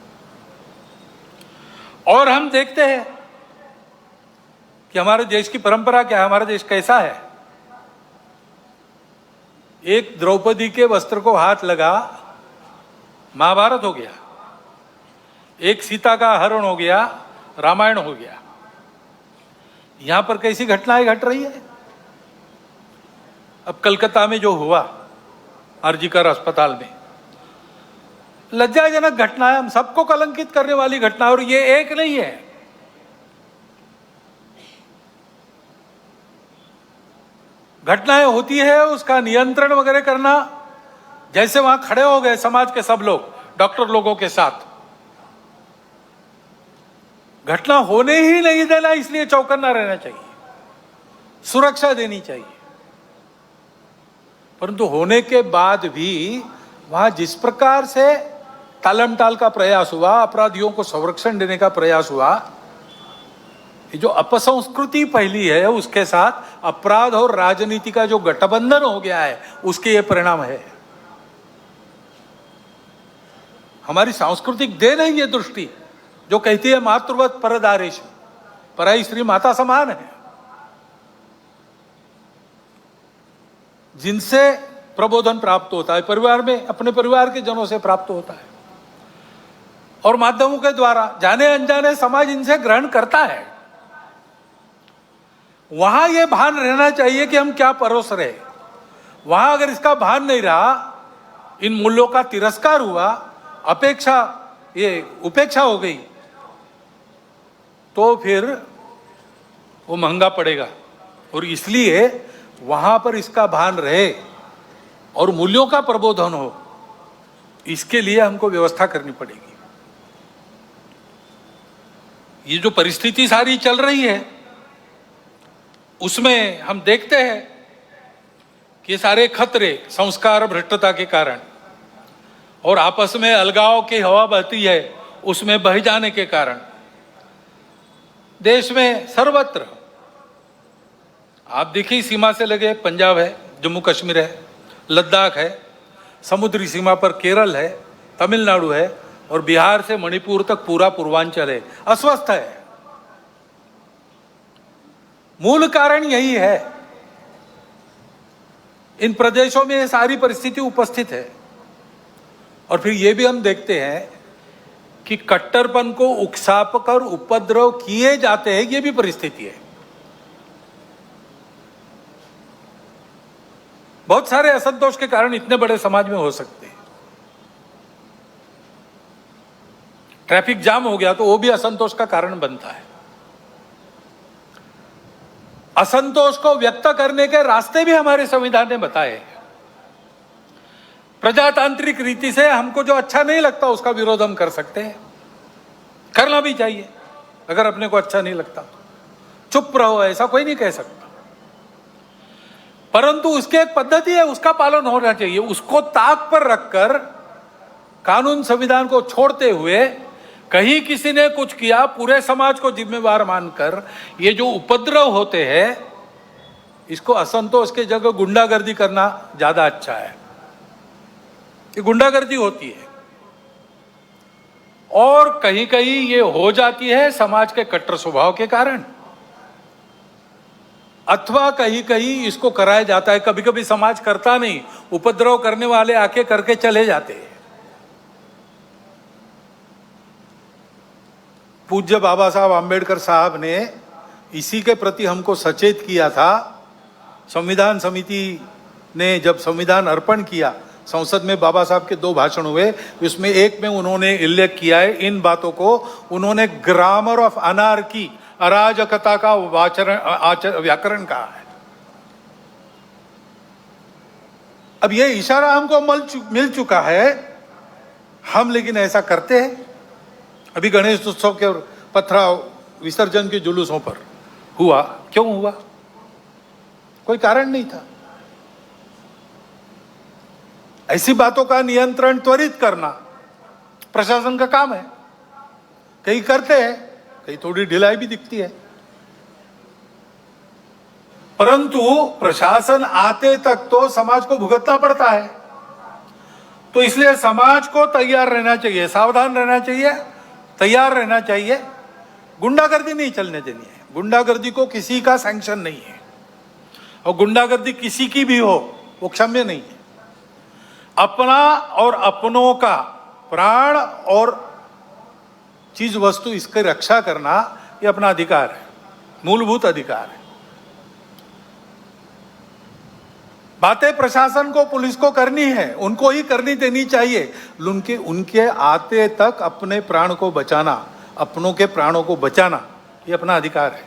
और हम देखते हैं कि हमारे देश की परंपरा क्या है, हमारा देश कैसा है। एक द्रौपदी के वस्त्र को हाथ लगा, महाभारत हो गया। एक सीता का हरण हो गया, रामायण हो गया। यहां पर कैसी घटनाएं घट रही है। अब कलकत्ता में जो हुआ आरजीकर अस्पताल में, लज्जाजनक घटना है, हम सबको कलंकित करने वाली घटना है। और ये एक नहीं है, घटनाएं होती है, उसका नियंत्रण वगैरह करना। जैसे वहां खड़े हो गए समाज के सब लोग डॉक्टर लोगों के साथ, घटना होने ही नहीं देना, इसलिए चौकन्ना रहना चाहिए, सुरक्षा देनी चाहिए। परंतु होने के बाद भी वहां जिस प्रकार से टालमटाल का प्रयास हुआ, अपराधियों को संरक्षण देने का प्रयास हुआ, ये जो अपसंस्कृति फैली है, उसके साथ अपराध और राजनीति का जो गठबंधन हो गया है, उसके ये परिणाम है। हमारी सांस्कृतिक देन है ये दृष्टि जो कहती है मातृवत परदारेश, पराई स्त्री माता समान है। जिनसे प्रबोधन प्राप्त होता है परिवार में, अपने परिवार के जनों से प्राप्त होता है, और माध्यमों के द्वारा जाने अनजाने समाज इनसे ग्रहण करता है। वहां यह भान रहना चाहिए कि हम क्या परोस रहे। वहां अगर इसका भान नहीं रहा, इन मूल्यों का तिरस्कार हुआ, उपेक्षा हो गई, तो फिर वो महंगा पड़ेगा। और इसलिए वहां पर इसका भान रहे और मूल्यों का प्रबोधन हो, इसके लिए हमको व्यवस्था करनी पड़ेगी। ये जो परिस्थिति सारी चल रही है, उसमें हम देखते हैं कि सारे खतरे संस्कार भ्रष्टता के कारण और आपस में अलगाव की हवा बहती है, उसमें बह जाने के कारण देश में सर्वत्र आप देखिए, सीमा से लगे पंजाब है, जम्मू कश्मीर है, लद्दाख है, समुद्री सीमा पर केरल है, तमिलनाडु है, और बिहार से मणिपुर तक पूरा पूर्वांचल है, अस्वस्थ है। मूल कारण यही है। इन प्रदेशों में ये सारी परिस्थिति उपस्थित है। और फिर ये भी हम देखते हैं कि कट्टरपन को उकसाकर उपद्रव किए जाते हैं, ये भी परिस्थिति है। बहुत सारे असंतोष के कारण इतने बड़े समाज में हो सकते हैं। ट्रैफिक जाम हो गया तो वो भी असंतोष का कारण बनता है। असंतोष को व्यक्त करने के रास्ते भी हमारे संविधान ने बताए हैं। प्रजातांत्रिक रीति से हमको जो अच्छा नहीं लगता उसका विरोध हम कर सकते हैं, करना भी चाहिए। अगर अपने को अच्छा नहीं लगता तो चुप रहो, ऐसा कोई नहीं कह सकता। परंतु उसकी एक पद्धति है, उसका पालन होना चाहिए। उसको ताक पर रखकर, कानून संविधान को छोड़ते हुए कहीं किसी ने कुछ किया, पूरे समाज को जिम्मेवार मानकर ये जो उपद्रव होते हैं, इसको असंतोष के जगह गुंडागर्दी करना ज्यादा अच्छा है। ये गुंडागर्दी होती है और कहीं कहीं ये हो जाती है समाज के कट्टर स्वभाव के कारण। अथवा कहीं कहीं इसको कराया जाता है। कभी कभी समाज करता नहीं, उपद्रव करने वाले आके करके चले जाते हैं। पूज्य बाबा साहब आम्बेडकर साहब ने इसी के प्रति हमको सचेत किया था। संविधान समिति ने जब संविधान अर्पण किया, संसद में बाबा साहब के 2 भाषण हुए, उसमें एक में उन्होंने उल्लेख किया है इन बातों को। उन्होंने ग्रामर ऑफ अनार्की, अराजकता का व्याकरण कहा है। अब ये इशारा हमको मिल चुका है, हम लेकिन ऐसा करते हैं। अभी गणेश उत्सव के पथराव विसर्जन के जुलूसों पर हुआ, क्यों हुआ? कोई कारण नहीं था। ऐसी बातों का नियंत्रण त्वरित करना प्रशासन का काम है। कहीं करते हैं, कहीं थोड़ी ढिलाई भी दिखती है, परंतु प्रशासन आते तक तो समाज को भुगतना पड़ता है। तो इसलिए समाज को तैयार रहना चाहिए, सावधान रहना चाहिए, तैयार रहना चाहिए। गुंडागर्दी नहीं चलने देनी है। गुंडागर्दी को किसी का सैंक्शन नहीं है, और गुंडागर्दी किसी की भी हो वो क्षम्य नहीं है। अपना और अपनों का प्राण और चीज वस्तु इसकी रक्षा करना ये अपना अधिकार है, मूलभूत अधिकार है। बातें प्रशासन को, पुलिस को करनी है, उनको ही करनी देनी चाहिए। उनके आते तक अपने प्राण को बचाना, अपनों के प्राणों को बचाना ये अपना अधिकार है।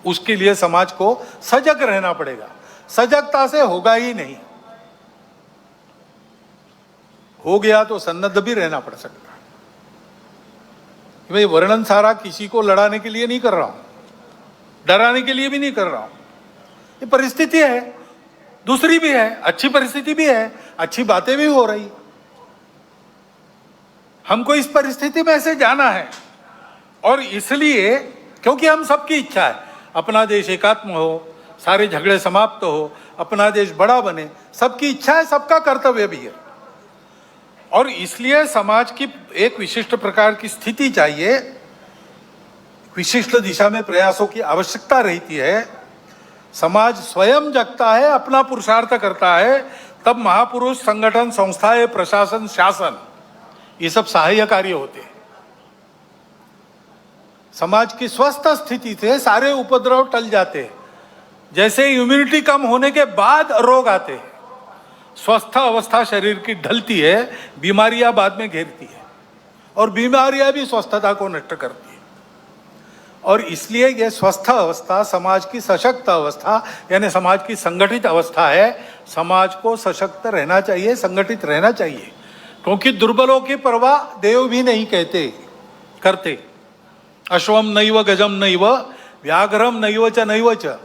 उसके लिए समाज को सजग रहना पड़ेगा। सजगता से होगा ही नहीं, हो गया तो सन्नद्ध भी रहना पड़ सकता है। मैं वर्णन सारा किसी को लड़ाने के लिए नहीं कर रहा हूं, डराने के लिए भी नहीं कर रहा हूं। ये परिस्थिति है, दूसरी भी है, अच्छी परिस्थिति भी है, अच्छी बातें भी हो रही। हमको इस परिस्थिति में से जाना है, और इसलिए क्योंकि हम सबकी इच्छा है अपना देश एकात्म हो, सारे झगड़े समाप्त हो, अपना देश बड़ा बने, सबकी इच्छा है, सबका कर्तव्य भी है। और इसलिए समाज की एक विशिष्ट प्रकार की स्थिति चाहिए, विशिष्ट दिशा में प्रयासों की आवश्यकता रहती है। समाज स्वयं जगता है, अपना पुरुषार्थ करता है, तब महापुरुष, संगठन, संस्थाएं, प्रशासन, शासन ये सब सहाय्य कार्य होते हैं। समाज की स्वस्थ स्थिति से सारे उपद्रव टल जाते हैं। जैसे इम्यूनिटी कम होने के बाद रोग आते हैं, स्वस्थ अवस्था शरीर की ढलती है, बीमारियां बाद में घेरती है, और बीमारियां भी स्वस्थता को नष्ट करती है। और इसलिए यह स्वस्थ अवस्था समाज की सशक्त अवस्था, यानी समाज की संगठित अवस्था है। समाज को सशक्त रहना चाहिए, संगठित रहना चाहिए, क्योंकि दुर्बलों की परवाह देव भी नहीं करते। अश्वम नैव गजम नैव व्याघ्रम नैव च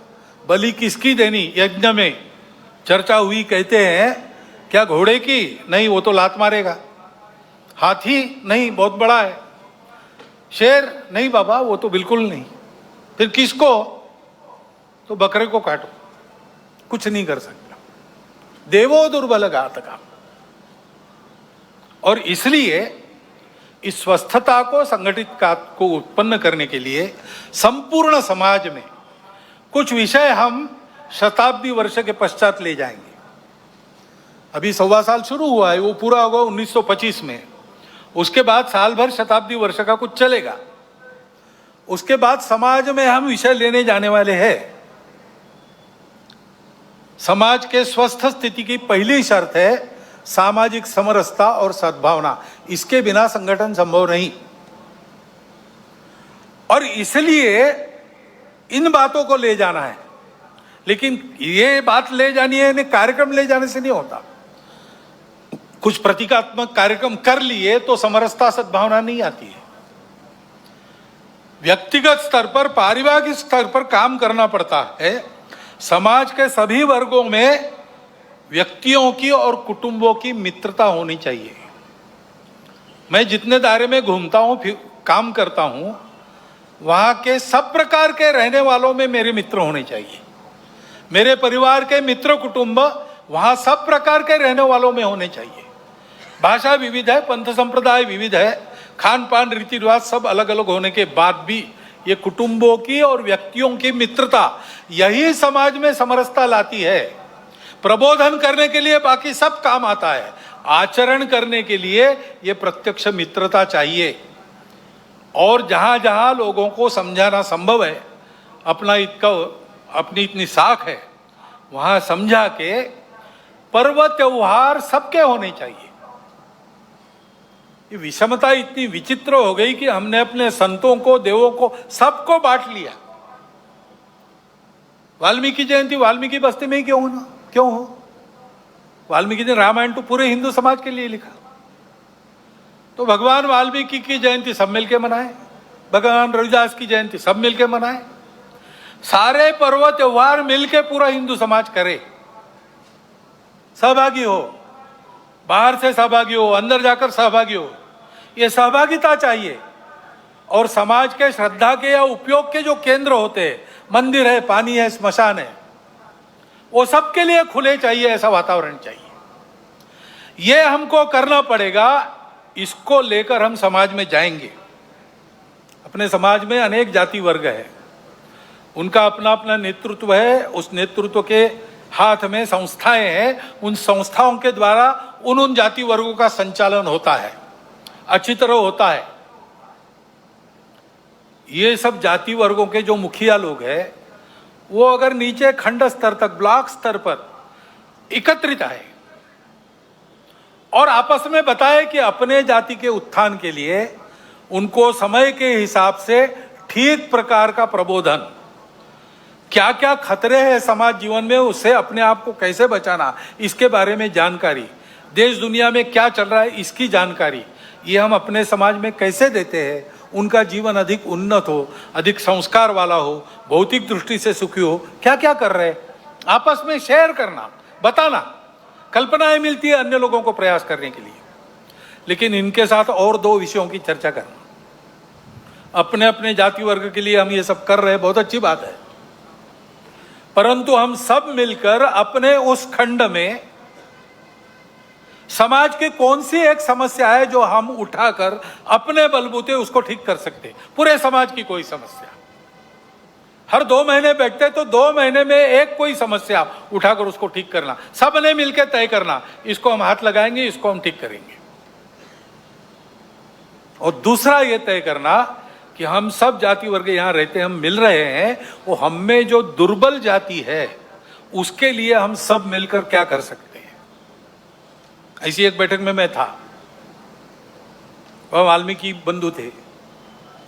बलि किसकी देनी यज्ञ में चर्चा हुई। कहते हैं क्या घोड़े की? नहीं, वो तो लात मारेगा। हाथी? नहीं, बहुत बड़ा है। शेर? नहीं बाबा, वो तो बिल्कुल नहीं। फिर किसको? तो बकरे को काटो, कुछ नहीं कर सकता। देवो दुर्बल घातका। और इसलिए इस स्वस्थता को, संगठित को उत्पन्न करने के लिए संपूर्ण समाज में कुछ विषय हम शताब्दी वर्ष के पश्चात ले जाएंगे। अभी 1.25 साल शुरू हुआ है, वो पूरा होगा 1925 में। उसके बाद साल भर शताब्दी वर्ष का कुछ चलेगा। उसके बाद समाज में हम विषय लेने जाने वाले हैं। समाज के स्वस्थ स्थिति की पहली शर्त है सामाजिक समरसता और सद्भावना। इसके बिना संगठन संभव नहीं। और इसलिए इन बातों को ले जाना है। लेकिन ये बात ले जानी है, कार्यक्रम ले जाने से नहीं होता। कुछ प्रतीकात्मक कार्यक्रम कर लिए तो समरसता सद्भावना नहीं आती है। व्यक्तिगत स्तर पर, पारिवारिक स्तर पर काम करना पड़ता है। समाज के सभी वर्गों में व्यक्तियों की और कुटुंबों की मित्रता होनी चाहिए। मैं जितने दायरे में घूमता हूं, काम करता हूं, वहां के सब प्रकार के रहने वालों में मेरे मित्र होने चाहिए। मेरे परिवार के मित्र कुटुंब वहां सब प्रकार के रहने वालों में होने चाहिए। भाषा विविध है, पंथ संप्रदाय विविध है, खान पान रीति रिवाज सब अलग अलग होने के बाद भी ये कुटुंबों की और व्यक्तियों की मित्रता, यही समाज में समरसता लाती है। प्रबोधन करने के लिए बाकी सब काम आता है, आचरण करने के लिए ये प्रत्यक्ष मित्रता चाहिए। और जहां जहां लोगों को समझाना संभव है, अपनी इतनी साख है, वहां समझा के पर्व त्योहार सबके होने चाहिए। ये विषमता इतनी विचित्र हो गई कि हमने अपने संतों को, देवों को, सबको बांट लिया। वाल्मीकि जयंती वाल्मीकि बस्ती में ही क्यों हो? वाल्मीकि ने रामायण तो पूरे हिंदू समाज के लिए लिखा, तो भगवान वाल्मीकि की जयंती सब मिलके मनाए, भगवान रविदास की जयंती सब मिलके मनाए, सारे पर्व त्योहार मिलके पूरा हिंदू समाज करे, सहभागी हो, बाहर से सहभागी हो, अंदर जाकर सहभागी हो। ये सहभागिता चाहिए। और समाज के श्रद्धा के या उपयोग के जो केंद्र होते हैं, मंदिर है, पानी है, स्मशान है, वो सबके लिए खुले चाहिए, ऐसा वातावरण चाहिए। ये हमको करना पड़ेगा। इसको लेकर हम समाज में जाएंगे। अपने समाज में अनेक जाति वर्ग है, उनका अपना अपना नेतृत्व है, उस नेतृत्व के हाथ में संस्थाएं हैं, उन संस्थाओं के द्वारा उन जाति वर्गों का संचालन होता है, अच्छी तरह होता है। ये सब जाति वर्गों के जो मुखिया लोग हैं, वो अगर नीचे खंड स्तर तक, ब्लॉक स्तर पर एकत्रित आए और आपस में बताए कि अपने जाति के उत्थान के लिए उनको समय के हिसाब से ठीक प्रकार का प्रबोधन, क्या क्या खतरे हैं समाज जीवन में, उससे अपने आप को कैसे बचाना, इसके बारे में जानकारी, देश दुनिया में क्या चल रहा है इसकी जानकारी, ये हम अपने समाज में कैसे देते हैं, उनका जीवन अधिक उन्नत हो, अधिक संस्कार वाला हो, भौतिक दृष्टि से सुखी हो, क्या क्या कर रहे हैं आपस में शेयर करना, बताना, कल्पनाएं मिलती है अन्य लोगों को प्रयास करने के लिए। लेकिन इनके साथ और दो विषयों की चर्चा करना। अपने अपने जाति वर्ग के लिए हम ये सब कर रहे हैं, बहुत अच्छी बात है, परंतु हम सब मिलकर अपने उस खंड में समाज की कौन सी एक समस्या है जो हम उठाकर अपने बलबूते उसको ठीक कर सकते। पूरे समाज की कोई समस्या, हर 2 महीने बैठते तो 2 महीने में एक कोई समस्या उठाकर उसको ठीक करना, सबने मिलकर तय करना, इसको हम हाथ लगाएंगे, इसको हम ठीक करेंगे। और दूसरा ये तय करना कि हम सब जाति वर्ग यहां रहते हैं, हम मिल रहे हैं, वो हम में जो दुर्बल जाति है उसके लिए हम सब मिलकर क्या कर सकते हैं। ऐसी एक बैठक में मैं था, वह वाल्मीकि बंधु थे,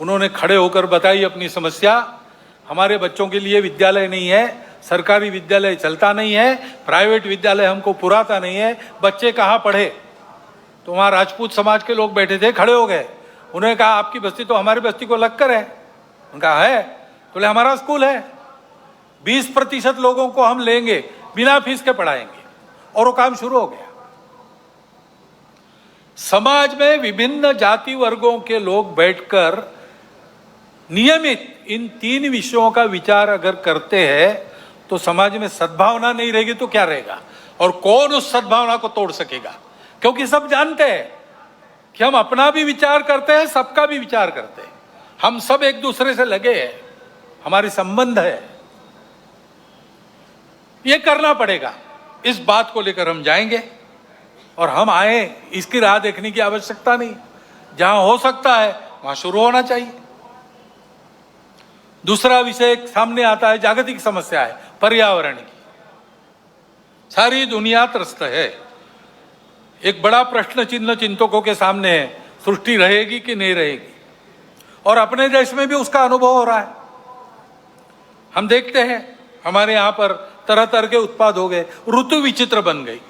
उन्होंने खड़े होकर बताई अपनी समस्या। हमारे बच्चों के लिए विद्यालय नहीं है, सरकारी विद्यालय चलता नहीं है, प्राइवेट विद्यालय हमको पुराता नहीं है, बच्चे कहाँ पढ़े। तो वहां राजपूत समाज के लोग बैठे थे, खड़े हो गए, उन्होंने कहा आपकी बस्ती तो हमारी बस्ती को लगकर है। उनका है, बोले हमारा स्कूल है, 20% लोगों को हम लेंगे, बिना फीस के पढ़ाएंगे, और वो काम शुरू हो गया। समाज में विभिन्न जाति वर्गों के लोग बैठकर नियमित इन 3 विषयों का विचार अगर करते हैं तो समाज में सद्भावना नहीं रहेगी तो क्या रहेगा, और कौन उस सद्भावना को तोड़ सकेगा। क्योंकि सब जानते हैं कि हम अपना भी विचार करते हैं, सबका भी विचार करते हैं, हम सब एक दूसरे से लगे हैं, हमारे संबंध है। ये करना पड़ेगा, इस बात को लेकर हम जाएंगे। और हम आए, इसकी राह देखने की आवश्यकता नहीं, जहां हो सकता है वहां शुरू होना चाहिए। दूसरा विषय सामने आता है, जागतिक समस्या है, पर्यावरण की। सारी दुनिया त्रस्त है, एक बड़ा प्रश्न चिन्ह चिंतकों के सामने है, सृष्टि रहेगी कि नहीं रहेगी। और अपने देश में भी उसका अनुभव हो रहा है। हम देखते हैं हमारे यहां पर तरह तरह के उत्पाद हो गए, ऋतु विचित्र बन गई,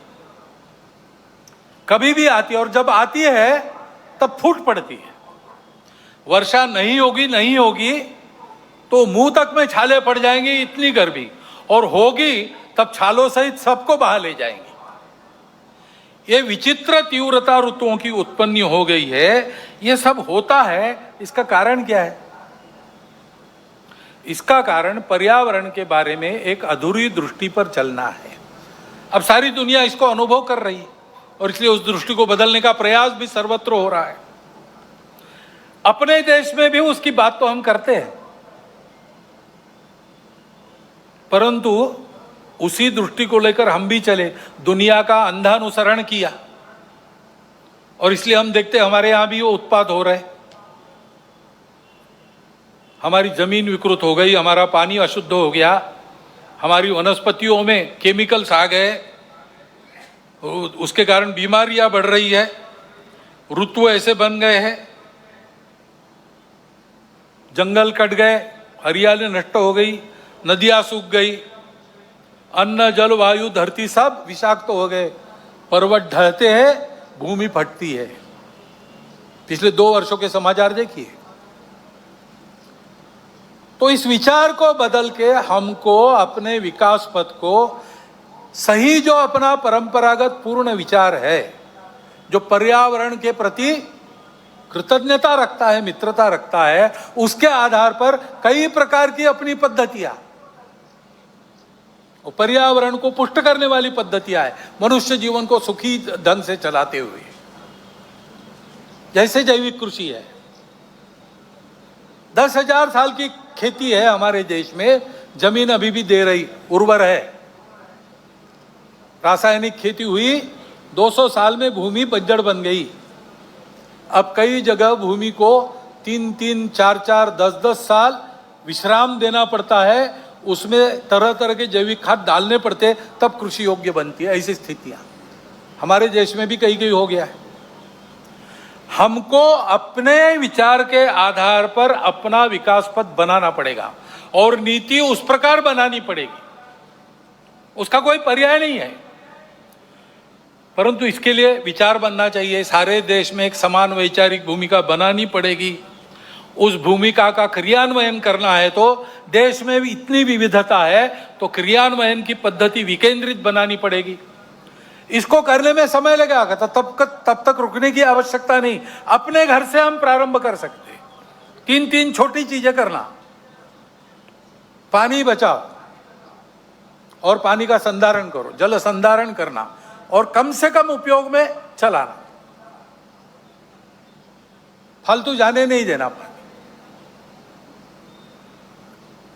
कभी भी आती है, और जब आती है तब फूट पड़ती है। वर्षा नहीं होगी तो मुंह तक में छाले पड़ जाएंगी, इतनी गर्मी, और होगी तब छालों सहित सबको बहा ले जाएंगी। ये विचित्र तीव्रता ऋतुओं की उत्पत्ति हो गई है। ये सब होता है, इसका कारण क्या है? इसका कारण पर्यावरण के बारे में एक अधूरी दृष्टि पर चलना है। अब सारी दुनिया इसको अनुभव कर रही है और इसलिए उस दृष्टि को बदलने का प्रयास भी सर्वत्र हो रहा है। अपने देश में भी उसकी बात तो हम करते हैं, परंतु उसी दृष्टि को लेकर हम भी चले, दुनिया का अंधा अनुसरण किया, और इसलिए हम देखते हमारे यहां भी वो उत्पाद हो रहे। हमारी जमीन विकृत हो गई, हमारा पानी अशुद्ध हो गया, हमारी वनस्पतियों में केमिकल्स आ गए, उसके कारण बीमारियां बढ़ रही है, ऋतु ऐसे बन गए हैं, जंगल कट गए, हरियाली नष्ट हो गई, नदियां सूख गई, अन्न जल वायु धरती सब विषाक्त हो गए, पर्वत ढहते हैं, भूमि फटती है। पिछले 2 वर्षों के समाचार देखिए। तो इस विचार को बदल के हमको अपने विकास पथ को सही, जो अपना परंपरागत पूर्ण विचार है, जो पर्यावरण के प्रति कृतज्ञता रखता है, मित्रता रखता है, उसके आधार पर कई प्रकार की अपनी पद्धतियां, पर्यावरण को पुष्ट करने वाली पद्धतियां है, मनुष्य जीवन को सुखी ढंग से चलाते हुए, जैसे जैविक कृषि है। 10,000 साल की खेती है हमारे देश में, जमीन अभी भी दे रही, उर्वर है। रासायनिक खेती हुई, 200 साल में भूमि बंजर बन गई। अब कई जगह भूमि को 3-3, 4-4, 10-10 साल विश्राम देना पड़ता है, उसमें तरह तरह के जैविक खाद डालने पड़ते, तब कृषि योग्य बनती है। ऐसी स्थितियां हमारे देश में भी कहीं कहीं हो गया है। हमको अपने विचार के आधार पर अपना विकास पथ बनाना पड़ेगा, और नीति उस प्रकार बनानी पड़ेगी, उसका कोई पर्याय नहीं है। परंतु इसके लिए विचार बनना चाहिए, सारे देश में एक समान वैचारिक भूमिका बनानी पड़ेगी। उस भूमिका का क्रियान्वयन करना है तो देश में भी इतनी विविधता है, तो क्रियान्वयन की पद्धति विकेंद्रित बनानी पड़ेगी। इसको करने में समय लगेगा, तो तब तक रुकने की आवश्यकता नहीं। अपने घर से हम प्रारंभ कर सकते, 3-3 छोटी चीजें करना, पानी बचाओ और पानी का संधारण करो, जल संधारण करना, और कम से कम उपयोग में चलाना, फालतू जाने नहीं देना पानी।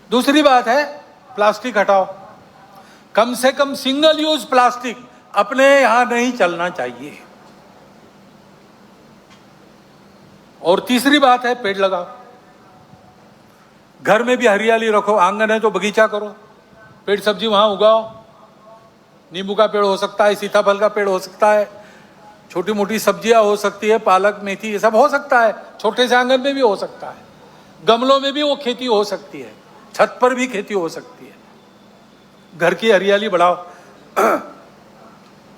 दूसरी बात है प्लास्टिक हटाओ, कम से कम सिंगल यूज प्लास्टिक अपने यहां नहीं चलना चाहिए। और तीसरी बात है पेड़ लगाओ, घर में भी हरियाली रखो, आंगन है तो बगीचा करो, पेड़ सब्जी वहां उगाओ। नींबू का पेड़ हो सकता है, सीताफल का पेड़ हो सकता है, छोटी मोटी सब्जियां हो सकती है, पालक मेथी ये सब हो सकता है, छोटे से आंगन में भी हो सकता है, गमलों में भी वो खेती हो सकती है, छत पर भी खेती हो सकती है। घर की हरियाली बढ़ाओ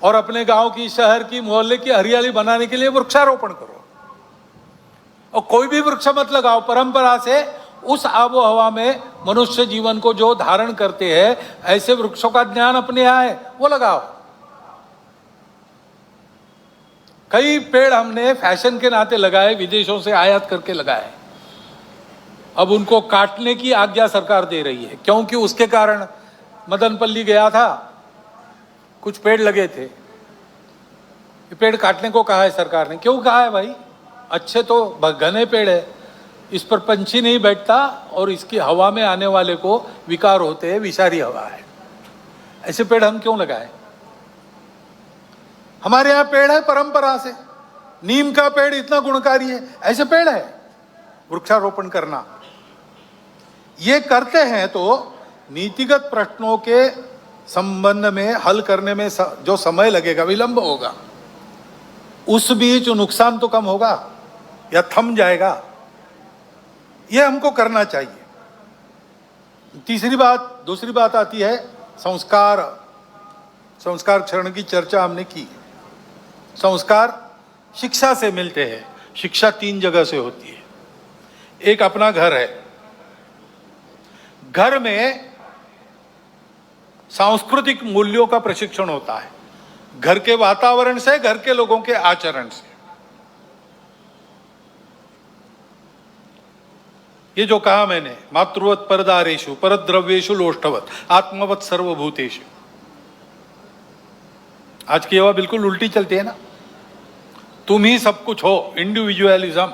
और अपने गांव की, शहर की, मोहल्ले की हरियाली बनाने के लिए वृक्षारोपण करो। और कोई भी वृक्ष मत लगाओ, परंपरा से उस आबो हवा में मनुष्य जीवन को जो धारण करते हैं, ऐसे वृक्षों का ज्ञान अपने यहां है, वो लगाओ। कई पेड़ हमने फैशन के नाते लगाए, विदेशों से आयात करके लगाए, अब उनको काटने की आज्ञा सरकार दे रही है, क्योंकि उसके कारण मदनपल्ली गया था, कुछ पेड़ लगे थे, ये पेड़ काटने को कहा है सरकार ने। क्यों कहा है भाई? अच्छे तो घने पेड़ है, इस पर पंछी नहीं बैठता और इसकी हवा में आने वाले को विकार होते हैं, विषारी हवा है, ऐसे पेड़ हम क्यों लगाए? हमारे यहाँ पेड़ है परंपरा से, नीम का पेड़ इतना गुणकारी है, ऐसे पेड़ है। वृक्षारोपण करना, ये करते हैं तो नीतिगत प्रश्नों के संबंध में हल करने में जो समय लगेगा, विलंब होगा, उस बीच नुकसान तो कम होगा या थम जाएगा, ये हमको करना चाहिए। दूसरी बात आती है संस्कार क्षरण की चर्चा हमने की। संस्कार शिक्षा से मिलते हैं। शिक्षा 3 जगह से होती है। एक अपना घर है, घर में सांस्कृतिक मूल्यों का प्रशिक्षण होता है, घर के वातावरण से, घर के लोगों के आचरण से। ये जो कहा मैंने, मातृवत परदारेषु परद्रव्येषु लोष्टवत आत्मवत सर्वभूतेषु, आज की हवा बिल्कुल उल्टी चलती है ना। तुम ही सब कुछ हो, इंडिविजुअलिज्म।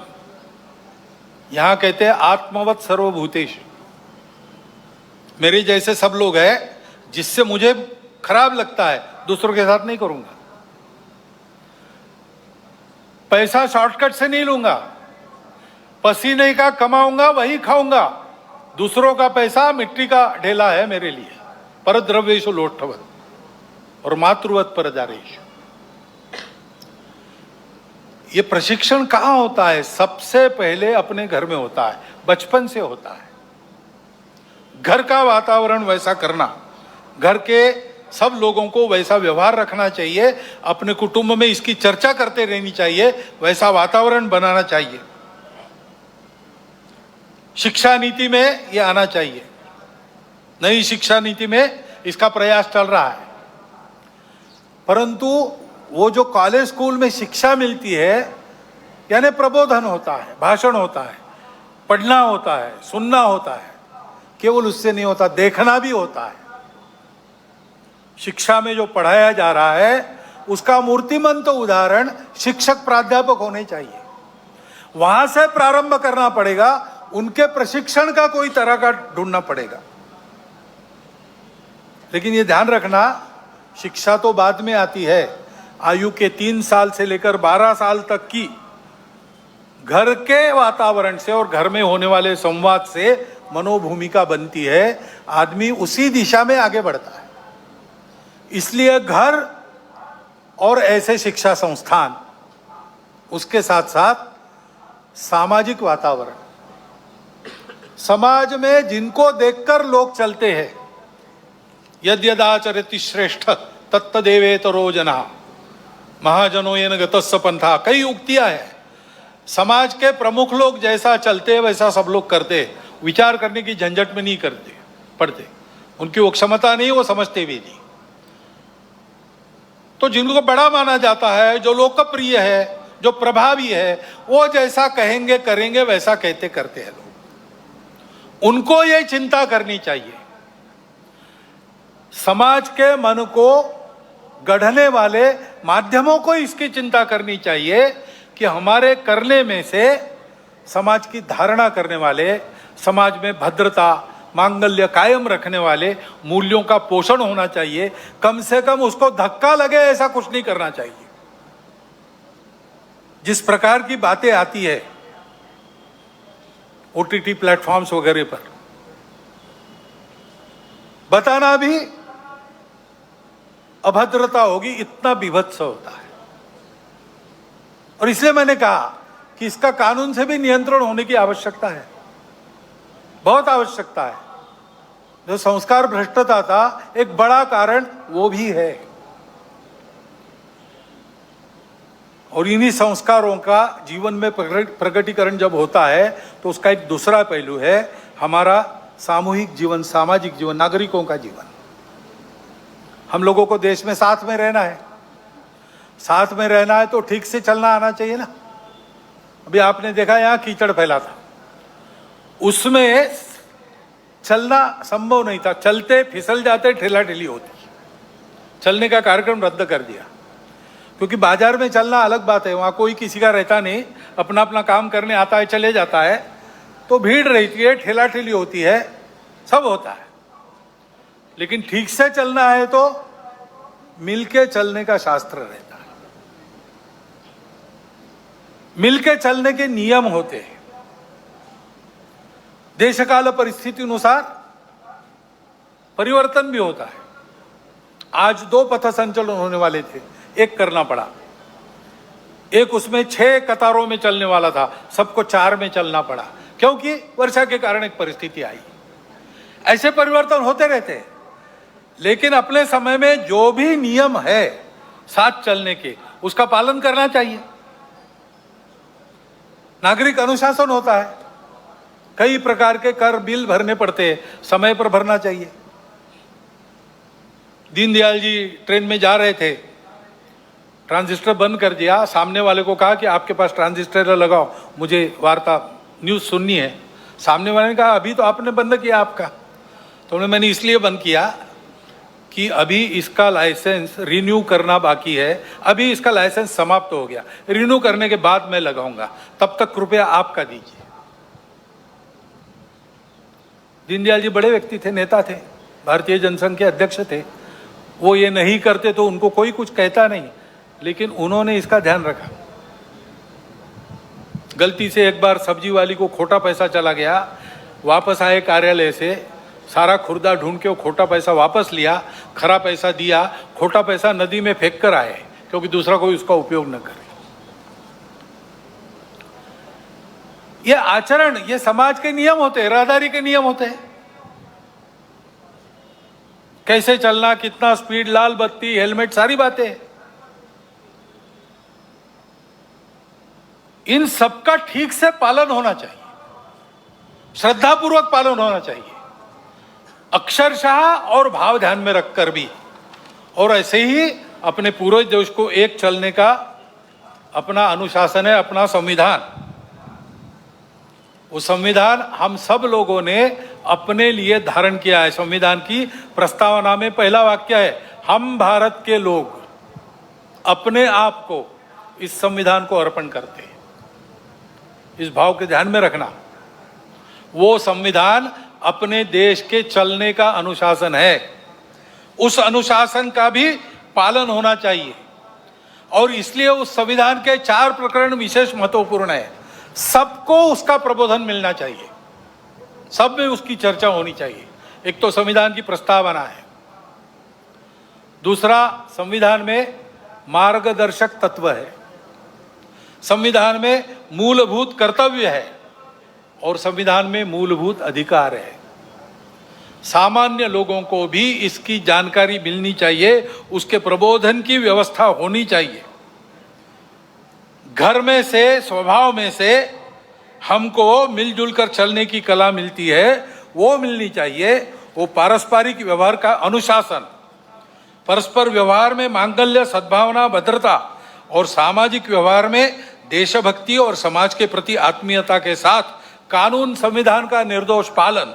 यहां कहते हैं आत्मवत सर्वभूतेषु, मेरे जैसे सब लोग हैं, जिससे मुझे खराब लगता है दूसरों के साथ नहीं करूंगा। पैसा शॉर्टकट से नहीं लूंगा, पसीने का कमाऊंगा वही खाऊंगा। दूसरों का पैसा मिट्टी का ढेला है मेरे लिए। परद्रव्येषु लोट्ठवत् और मातृवत् परदारेषु। ये प्रशिक्षण कहाँ होता है? सबसे पहले अपने घर में होता है, बचपन से होता है। घर का वातावरण वैसा करना, घर के सब लोगों को वैसा व्यवहार रखना चाहिए, अपने कुटुंब में इसकी चर्चा करते रहनी चाहिए, वैसा वातावरण बनाना चाहिए। शिक्षा नीति में ये आना चाहिए। नई शिक्षा नीति में इसका प्रयास चल रहा है। परंतु वो जो कॉलेज स्कूल में शिक्षा मिलती है, यानी प्रबोधन होता है, भाषण होता है, पढ़ना होता है, सुनना होता है, केवल उससे नहीं होता, देखना भी होता है। शिक्षा में जो पढ़ाया जा रहा है उसका मूर्तिमंत उदाहरण शिक्षक प्राध्यापक होने चाहिए। वहां से प्रारंभ करना पड़ेगा, उनके प्रशिक्षण का कोई तरह का ढूंढना पड़ेगा। लेकिन ये ध्यान रखना, शिक्षा तो बाद में आती है। आयु के 3 साल से लेकर 12 साल तक की घर के वातावरण से और घर में होने वाले संवाद से मनोभूमिका बनती है, आदमी उसी दिशा में आगे बढ़ता है। इसलिए घर और ऐसे शिक्षा संस्थान, उसके साथ साथ सामाजिक वातावरण, समाज में जिनको देखकर लोग चलते हैं, यद्यदाचरति श्रेष्ठ तत्तदेवेतरो जना महाजनो येन गतस्स पंथा। कई उक्तियां हैं। समाज के प्रमुख लोग जैसा चलते हैं वैसा सब लोग करते हैं। विचार करने की झंझट में नहीं करते पड़ते, उनकी वो क्षमता नहीं, वो समझते भी नहीं। तो जिनको बड़ा माना जाता है, जो लोकप्रिय है, जो प्रभावी है, वो जैसा कहेंगे करेंगे, वैसा कहते करते हैं लोग। उनको ये चिंता करनी चाहिए। समाज के मन को गढ़ने वाले माध्यमों को इसकी चिंता करनी चाहिए कि हमारे करने में से समाज की धारणा करने वाले, समाज में भद्रता, मांगल्य कायम रखने वाले मूल्यों का पोषण होना चाहिए। कम से कम उसको धक्का लगे ऐसा कुछ नहीं करना चाहिए। जिस प्रकार की बातें आती है ओटीटी प्लेटफॉर्म्स वगैरह पर, बताना भी अभद्रता होगी, इतना विभत्स होता है। और इसलिए मैंने कहा कि इसका कानून से भी नियंत्रण होने की आवश्यकता है, बहुत आवश्यकता है। जो संस्कार भ्रष्टता था, एक बड़ा कारण वो भी है। और इन्हीं संस्कारों का जीवन में प्रकटीकरण जब होता है तो उसका एक दूसरा पहलू है हमारा सामूहिक जीवन, सामाजिक जीवन, नागरिकों का जीवन। हम लोगों को देश में साथ में रहना है। साथ में रहना है तो ठीक से चलना आना चाहिए ना। अभी आपने देखा यहाँ कीचड़ फैला था, उसमें चलना संभव नहीं था, चलते फिसल जाते, ठेला ठेली होती। चलने का कार्यक्रम रद्द कर दिया, क्योंकि बाजार में चलना अलग बात है, वहाँ कोई किसी का रहता नहीं, अपना अपना काम करने आता है, चले जाता है, तो भीड़ रहती है, ठेला ठेली होती है, सब होता है। लेकिन ठीक से चलना है तो मिलके चलने का शास्त्र रहता है, मिलके चलने के नियम होते हैं। देशकाल परिस्थिति अनुसार परिवर्तन भी होता है। आज 2 पथ संचलन होने वाले थे, एक करना पड़ा। एक उसमें 6 कतारों में चलने वाला था, सबको 4 में चलना पड़ा, क्योंकि वर्षा के कारण एक परिस्थिति आई। ऐसे परिवर्तन होते रहते हैं। लेकिन अपने समय में जो भी नियम है साथ चलने के, उसका पालन करना चाहिए। नागरिक अनुशासन होता है, कई प्रकार के कर बिल भरने पड़ते हैं, समय पर भरना चाहिए। दीनदयाल जी ट्रेन में जा रहे थे, ट्रांजिस्टर बंद कर दिया, सामने वाले को कहा कि आपके पास ट्रांजिस्टर लगाओ, मुझे वार्ता न्यूज़ सुननी है। सामने वाले ने कहा अभी तो आपने बंद किया आपका। तो मैंने इसलिए बंद किया कि अभी इसका लाइसेंस रिन्यू करना बाकी है, अभी इसका लाइसेंस समाप्त हो गया, रिन्यू करने के बाद मैं लगाऊंगा, तब तक कृपया आपका दीजिए। दीनदयाल जी बड़े व्यक्ति थे, नेता थे, भारतीय जनसंघ के अध्यक्ष थे। वो ये नहीं करते तो उनको कोई कुछ कहता नहीं, लेकिन उन्होंने इसका ध्यान रखा। गलती से एक बार सब्जी वाली को खोटा पैसा चला गया, वापस आए कार्यालय से, सारा खुर्दा ढूंढ के वो खोटा पैसा वापस लिया, खरा पैसा दिया, खोटा पैसा नदी में फेंक कर आए, क्योंकि दूसरा कोई उसका उपयोग न करे। ये आचरण, ये समाज के नियम होते हैं, राहदारी के नियम होते हैं। कैसे चलना, कितना स्पीड, लाल बत्ती, हेलमेट, सारी बातें। इन सबका ठीक से पालन होना चाहिए, श्रद्धापूर्वक पालन होना चाहिए, अक्षरशः और भाव ध्यान में रखकर भी। और ऐसे ही अपने पूरे देश को एक चलने का अपना अनुशासन है, अपना संविधान। वो संविधान हम सब लोगों ने अपने लिए धारण किया है। संविधान की प्रस्तावना में पहला वाक्य है, हम भारत के लोग अपने आप को इस संविधान को अर्पण करते हैं। इस भाव के ध्यान में रखना। वो संविधान अपने देश के चलने का अनुशासन है, उस अनुशासन का भी पालन होना चाहिए। और इसलिए उस संविधान के 4 प्रकरण विशेष महत्वपूर्ण है। सबको उसका प्रबोधन मिलना चाहिए, सब में उसकी चर्चा होनी चाहिए। एक तो संविधान की प्रस्तावना है, दूसरा संविधान में मार्गदर्शक तत्व है, संविधान में मूलभूत कर्तव्य है, और संविधान में मूलभूत अधिकार है। सामान्य लोगों को भी इसकी जानकारी मिलनी चाहिए, उसके प्रबोधन की व्यवस्था होनी चाहिए। घर में से, स्वभाव में से हमको मिलजुल कर चलने की कला मिलती है, वो मिलनी चाहिए। वो पारस्परिक व्यवहार का अनुशासन, परस्पर व्यवहार में मांगल्य, सद्भावना, भद्रता, और सामाजिक व्यवहार में देशभक्ति और समाज के प्रति आत्मीयता के साथ कानून, संविधान का निर्दोष पालन,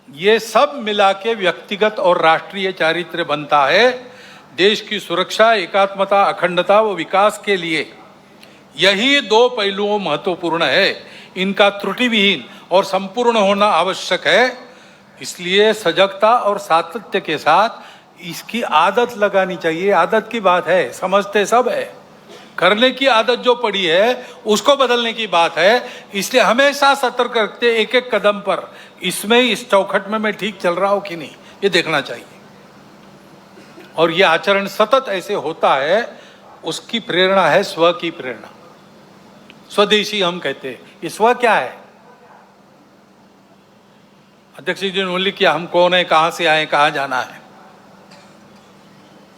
ये सब मिला के व्यक्तिगत और राष्ट्रीय चारित्र्य बनता है। देश की सुरक्षा, एकात्मता, अखंडता व विकास के लिए यही 2 पहलुओं महत्वपूर्ण है। इनका त्रुटि विहीन और संपूर्ण होना आवश्यक है। इसलिए सजगता और सातत्य के साथ इसकी आदत लगानी चाहिए। आदत की बात है, समझते सब है, करने की आदत जो पड़ी है उसको बदलने की बात है। इसलिए हमेशा सतर्क रखते, एक एक कदम पर इसमें, इस चौखट में मैं ठीक चल रहा हूं कि नहीं, ये देखना चाहिए। और ये आचरण सतत ऐसे होता है, उसकी प्रेरणा है स्व की प्रेरणा। स्वदेशी हम कहते हैं। ये स्व क्या है? अध्यक्ष जी ने उल्लेख किया, हम कौन है, कहां से आए, कहां जाना है।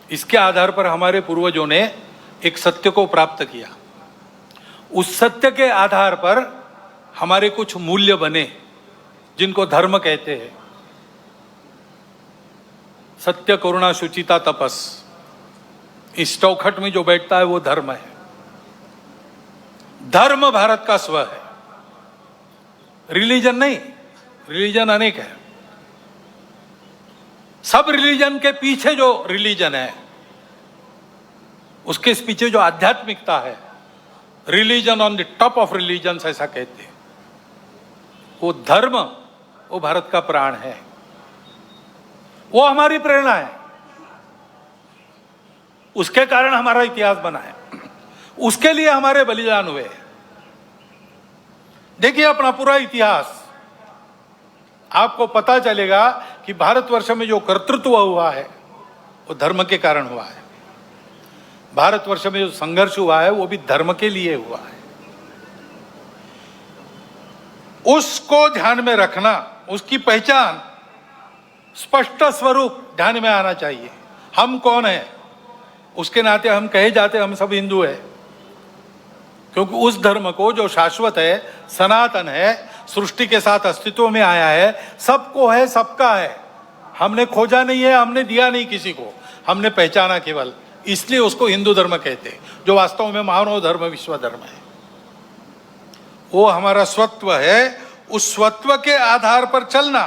इसके आधार पर हमारे पूर्वजों ने एक सत्य को प्राप्त किया। उस सत्य के आधार पर हमारे कुछ मूल्य बने, जिनको धर्म कहते हैं। सत्य, करुणा, शुचिता, तपस, इस चौखट में जो बैठता है वो धर्म है। धर्म भारत का स्व है, रिलीजन नहीं। रिलीजन अनेक है, सब रिलीजन के पीछे जो रिलीजन है, उसके पीछे जो आध्यात्मिकता है, religion on the top of religion ऐसा कहते हैं, वो धर्म, वो भारत का प्राण है, वो हमारी प्रेरणा है। उसके कारण हमारा इतिहास बना है, उसके लिए हमारे बलिदान हुए। देखिए अपना पूरा इतिहास, आपको पता चलेगा कि भारतवर्ष में जो कर्तृत्व हुआ है वो धर्म के कारण हुआ है। भारतवर्ष में जो संघर्ष हुआ है वो भी धर्म के लिए हुआ है। उसको ध्यान में रखना, उसकी पहचान, स्पष्ट स्वरूप ध्यान में आना चाहिए। हम कौन है, उसके नाते हम कहे जाते हम सब हिंदू है, क्योंकि उस धर्म को जो शाश्वत है, सनातन है, सृष्टि के साथ अस्तित्व में आया है, सबको है, सबका है। हमने खोजा नहीं है, हमने दिया नहीं किसी को, हमने पहचाना केवल, इसलिए उसको हिंदू धर्म कहते हैं, जो वास्तव में मानव धर्म, विश्व धर्म है। वो हमारा स्वत्व है। उस स्वत्व के आधार पर चलना,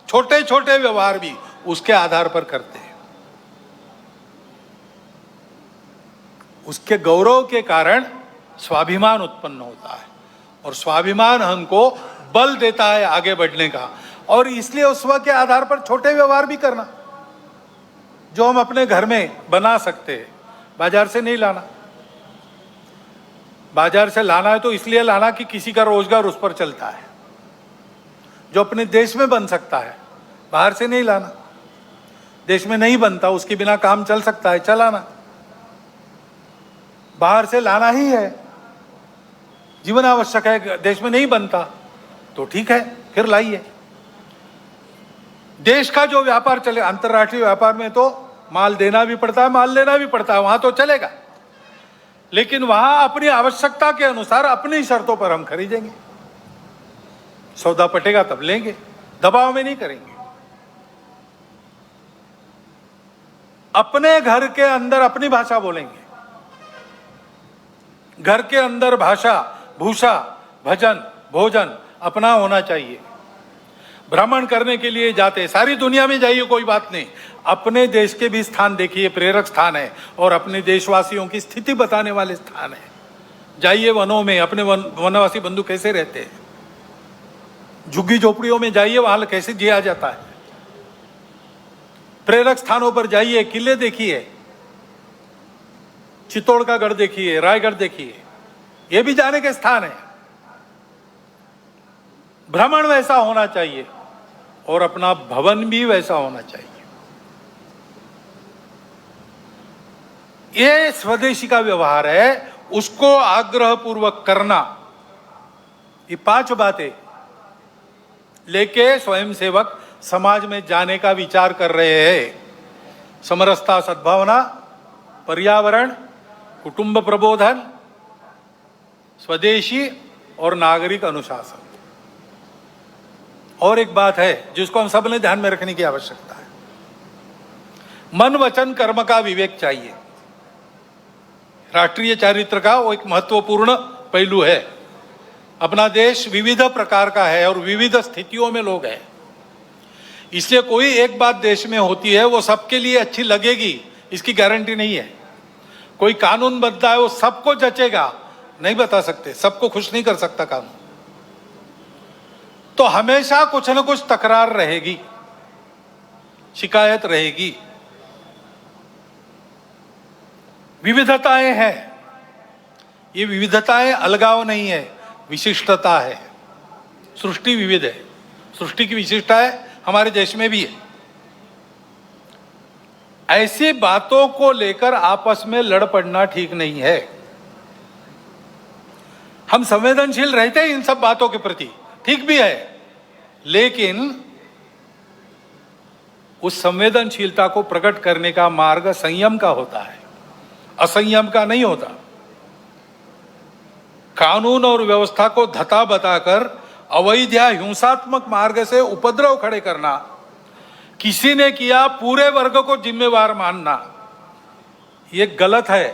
छोटे छोटे व्यवहार भी उसके आधार पर करते हैं। उसके गौरव के कारण स्वाभिमान उत्पन्न होता है, और स्वाभिमान हमको बल देता है आगे बढ़ने का। और इसलिए उस स्व के आधार पर छोटे व्यवहार भी करना जो हम अपने घर में बना सकते हैं, बाजार से नहीं लाना। बाजार से लाना है तो इसलिए लाना कि किसी का रोजगार उस पर चलता है। जो अपने देश में बन सकता है, बाहर से नहीं लाना। देश में नहीं बनता, उसके बिना काम चल सकता है, चलाना। बाहर से लाना ही है, जीवन आवश्यक है, देश में नहीं बनता तो ठीक है, फिर लाइए। देश का जो व्यापार चले, अंतर्राष्ट्रीय व्यापार में तो माल देना भी पड़ता है, माल लेना भी पड़ता है, वहां तो चलेगा। लेकिन वहां अपनी आवश्यकता के अनुसार अपनी शर्तों पर हम खरीदेंगे। सौदा पटेगा तब लेंगे, दबाव में नहीं करेंगे। अपने घर के अंदर अपनी भाषा बोलेंगे। घर के अंदर भाषा, भूषा, भजन, भोजन अपना होना चाहिए। भ्रमण करने के लिए जाते, सारी दुनिया में जाइए, कोई बात नहीं, अपने देश के भी स्थान देखिए, प्रेरक स्थान है और अपने देशवासियों की स्थिति बताने वाले स्थान है। जाइए वनों में, अपने वनवासी बंधु कैसे रहते हैं, झुग्गी झोपड़ियों में जाइए, वहां कैसे जिया जाता है। प्रेरक स्थानों पर जाइए, किले देखिए, चित्तौड़ का गढ़ देखिए, रायगढ़ देखिए, ये भी जाने के स्थान है। भ्रमण वैसा होना चाहिए और अपना भवन भी वैसा होना चाहिए। ये स्वदेशी का व्यवहार है, उसको आग्रह पूर्वक करना। ये 5 बातें लेके स्वयंसेवक समाज में जाने का विचार कर रहे हैं। समरसता, सद्भावना, पर्यावरण, कुटुंब प्रबोधन, स्वदेशी और नागरिक अनुशासन। और एक बात है जिसको हम सब ने ध्यान में रखने की आवश्यकता है, मन वचन कर्म का विवेक चाहिए। राष्ट्रीय चारित्र का वो एक महत्वपूर्ण पहलू है। अपना देश विविध प्रकार का है और विविध स्थितियों में लोग हैं, इसलिए कोई एक बात देश में होती है वो सबके लिए अच्छी लगेगी इसकी गारंटी नहीं है। कोई कानून बनता है वो सबको जचेगा, नहीं बता सकते, सबको खुश नहीं कर सकता कानून। तो हमेशा कुछ न कुछ तकरार रहेगी, शिकायत रहेगी। विविधताएं हैं, ये विविधताएं अलगाव नहीं है, विशिष्टता है। सृष्टि विविध है, सृष्टि की विशिष्टता है, हमारे देश में भी है। ऐसी बातों को लेकर आपस में लड़ पड़ना ठीक नहीं है। हम संवेदनशील रहते हैं इन सब बातों के प्रति, ठीक भी है, लेकिन उस संवेदनशीलता को प्रकट करने का मार्ग संयम का होता है, असंयम का नहीं होता। कानून और व्यवस्था को धता बताकर अवैध या हिंसात्मक मार्ग से उपद्रव खड़े करना, किसी ने किया पूरे वर्ग को जिम्मेवार मानना, ये गलत है,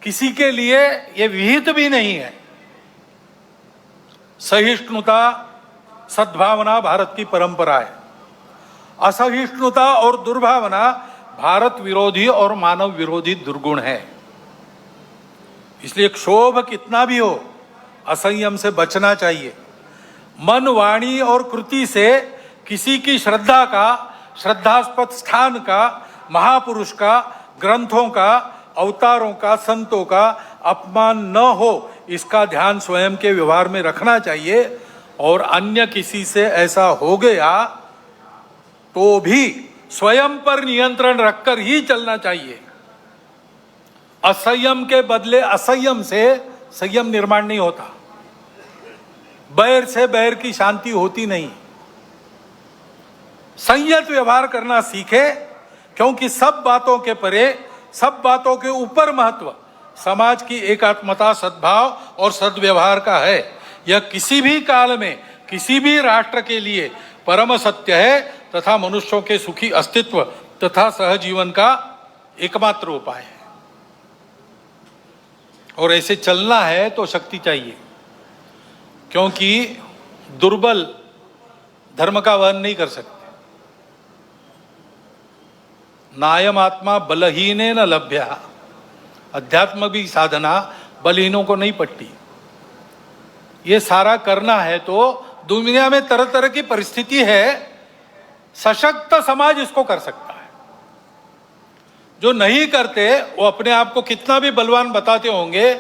किसी के लिए ये विहित भी नहीं है। सहिष्णुता, सद्भावना भारत की परंपरा है। असहिष्णुता और दुर्भावना भारत विरोधी और मानव विरोधी दुर्गुण है। इसलिए क्षोभ कितना भी हो, असंयम से बचना चाहिए। मन, वाणी और कृति से किसी की श्रद्धा का, श्रद्धास्पद स्थान का, महापुरुष का, ग्रंथों का, अवतारों का, संतों का अपमान न हो, इसका ध्यान स्वयं के व्यवहार में रखना चाहिए। और अन्य किसी से ऐसा हो गया तो भी स्वयं पर नियंत्रण रखकर ही चलना चाहिए। असंयम के बदले असंयम से संयम निर्माण नहीं होता, बैर से बैर की शांति होती नहीं। संयत व्यवहार करना सीखे, क्योंकि सब बातों के परे, सब बातों के ऊपर महत्व समाज की एकात्मता, सद्भाव और सद्व्यवहार का है। यह किसी भी काल में किसी भी राष्ट्र के लिए परम सत्य है तथा मनुष्यों के सुखी अस्तित्व तथा सहजीवन का एकमात्र उपाय है। और ऐसे चलना है तो शक्ति चाहिए, क्योंकि दुर्बल धर्म का वहन नहीं कर सकते। नायम आत्मा बलहीने न लभ्या, अध्यात्म की साधना बलहीनों को नहीं पटती। ये सारा करना है तो दुनिया में तरह तरह की परिस्थिति है, सशक्त समाज इसको कर सकता है। जो नहीं करते वो अपने आप को कितना भी बलवान बताते होंगे,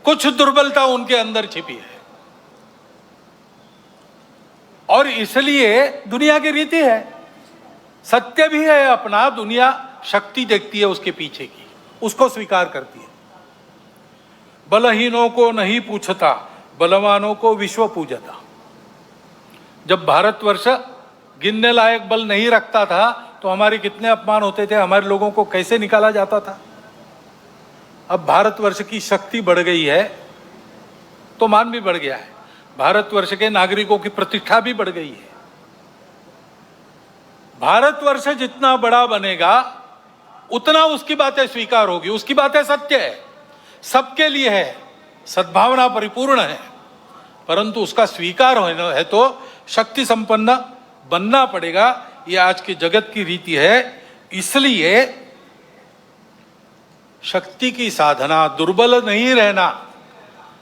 कुछ दुर्बलता उनके अंदर छिपी है। और इसलिए दुनिया की रीति है, सत्य भी है अपना, दुनिया शक्ति देखती है उसके पीछे की, उसको स्वीकार करती है। बलहीनों को नहीं पूछता, बलवानों को विश्व पूजता। जब भारतवर्ष गिनने लायक बल नहीं रखता था तो हमारे कितने अपमान होते थे, हमारे लोगों को कैसे निकाला जाता था। अब भारतवर्ष की शक्ति बढ़ गई है तो मान भी बढ़ गया है, भारतवर्ष के नागरिकों की प्रतिष्ठा भी बढ़ गई है। भारतवर्ष जितना बड़ा बनेगा उतना उसकी बातें स्वीकार होगी, उसकी बातें सत्य है, सबके लिए है, सद्भावना परिपूर्ण है, परंतु उसका स्वीकार होना है तो शक्ति संपन्न बनना पड़ेगा। ये आज के जगत की रीति है। इसलिए शक्ति की साधना, दुर्बल नहीं रहना,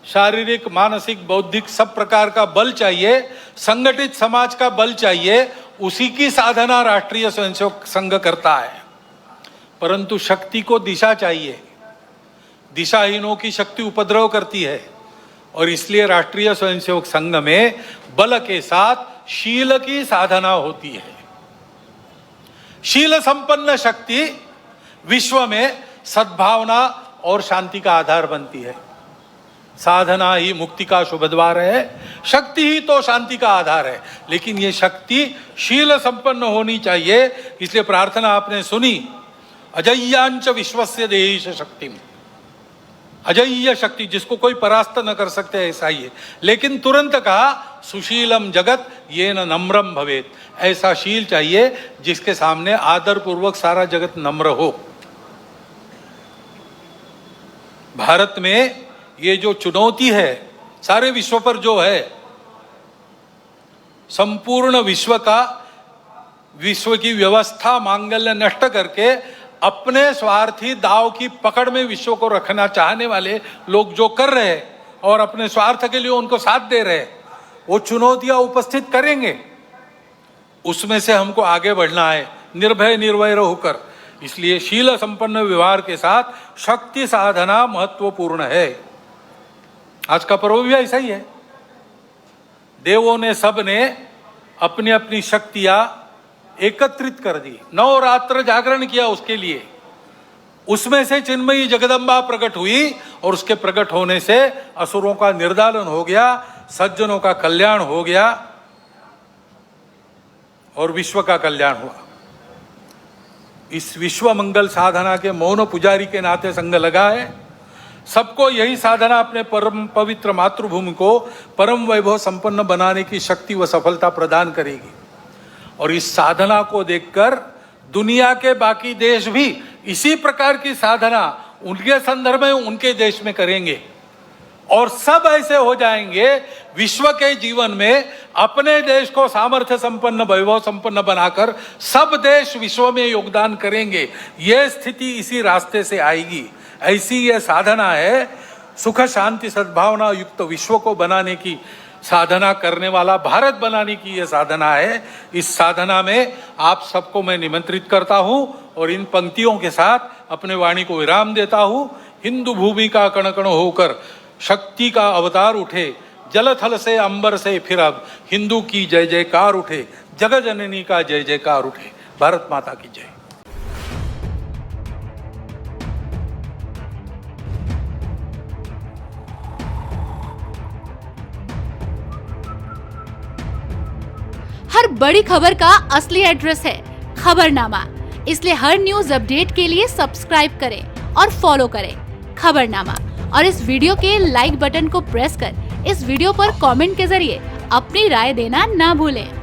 शारीरिक, मानसिक, बौद्धिक सब प्रकार का बल चाहिए, संगठित समाज का बल चाहिए, उसी की साधना राष्ट्रीय स्वयंसेवक संघ करता है। परंतु शक्ति को दिशा चाहिए, दिशाहीनों की शक्ति उपद्रव करती है, और इसलिए राष्ट्रीय स्वयंसेवक संघ में बल के साथ शील की साधना होती है। शील संपन्न शक्ति विश्व में सद्भावना और शांति का आधार बनती है। साधना ही मुक्ति का शुभ द्वार है, शक्ति ही तो शांति का आधार है, लेकिन ये शक्ति शील संपन्न होनी चाहिए। इसलिए प्रार्थना आपने सुनी, अजय्यांच विश्वस्य देश शक्तिम, अजय्य शक्ति जिसको कोई परास्त न कर सकते ऐसा ही है। लेकिन तुरंत कहा सुशीलम जगत येन नम्रम भवेत, ऐसा शील चाहिए जिसके सामने आदर पूर्वक सारा जगत नम्र हो। भारत में ये जो चुनौती है सारे विश्व पर जो है, संपूर्ण विश्व की व्यवस्था मांगल्य नष्ट करके अपने स्वार्थी दाव की पकड़ में विश्व को रखना चाहने वाले लोग जो कर रहे हैं और अपने स्वार्थ के लिए उनको साथ दे रहे हैं, वो चुनौतियां उपस्थित करेंगे। उसमें से हमको आगे बढ़ना है निर्भय निर्वैर होकर। इसलिए शील संपन्न व्यवहार के साथ शक्ति साधना महत्वपूर्ण है। आज का पर्व भी ऐसा ही है। देवों ने सब ने अपनी अपनी शक्तियां एकत्रित कर दी, नवरात्र जागरण किया उसके लिए। उसमें से चिन्मयी जगदम्बा प्रकट हुई और उसके प्रकट होने से असुरों का निर्दालन हो गया, सज्जनों का कल्याण हो गया और विश्व का कल्याण हुआ। इस विश्व मंगल साधना के मौन पुजारी के नाते संघ लगा है। सबको यही साधना अपने परम पवित्र मातृभूमि को परम वैभव संपन्न बनाने की शक्ति व सफलता प्रदान करेगी। और इस साधना को देखकर दुनिया के बाकी देश भी इसी प्रकार की साधना उनके संदर्भ में उनके देश में करेंगे और सब ऐसे हो जाएंगे। विश्व के जीवन में अपने देश को सामर्थ्य संपन्न वैभव संपन्न बनाकर सब देश विश्व में योगदान करेंगे। यह स्थिति इसी रास्ते से आएगी। ऐसी यह साधना है, सुख शांति सद्भावना युक्त विश्व को बनाने की साधना करने वाला भारत बनाने की यह साधना है। इस साधना में आप सबको मैं निमंत्रित करता हूं और इन पंक्तियों के साथ अपने वाणी को विराम देता हूं। हिंदू भूमि का कण कण होकर शक्ति का अवतार उठे, जल थल से अंबर से फिर अब हिंदू की जय जयकार उठे, जगत जननी का जय जयकार उठे। भारत माता की जय। हर बड़ी खबर का असली एड्रेस है खबरनामा। इसलिए हर न्यूज अपडेट के लिए सब्सक्राइब करें और फॉलो करें खबरनामा। और इस वीडियो के लाइक बटन को प्रेस कर इस वीडियो पर कमेंट के जरिए अपनी राय देना ना भूलें।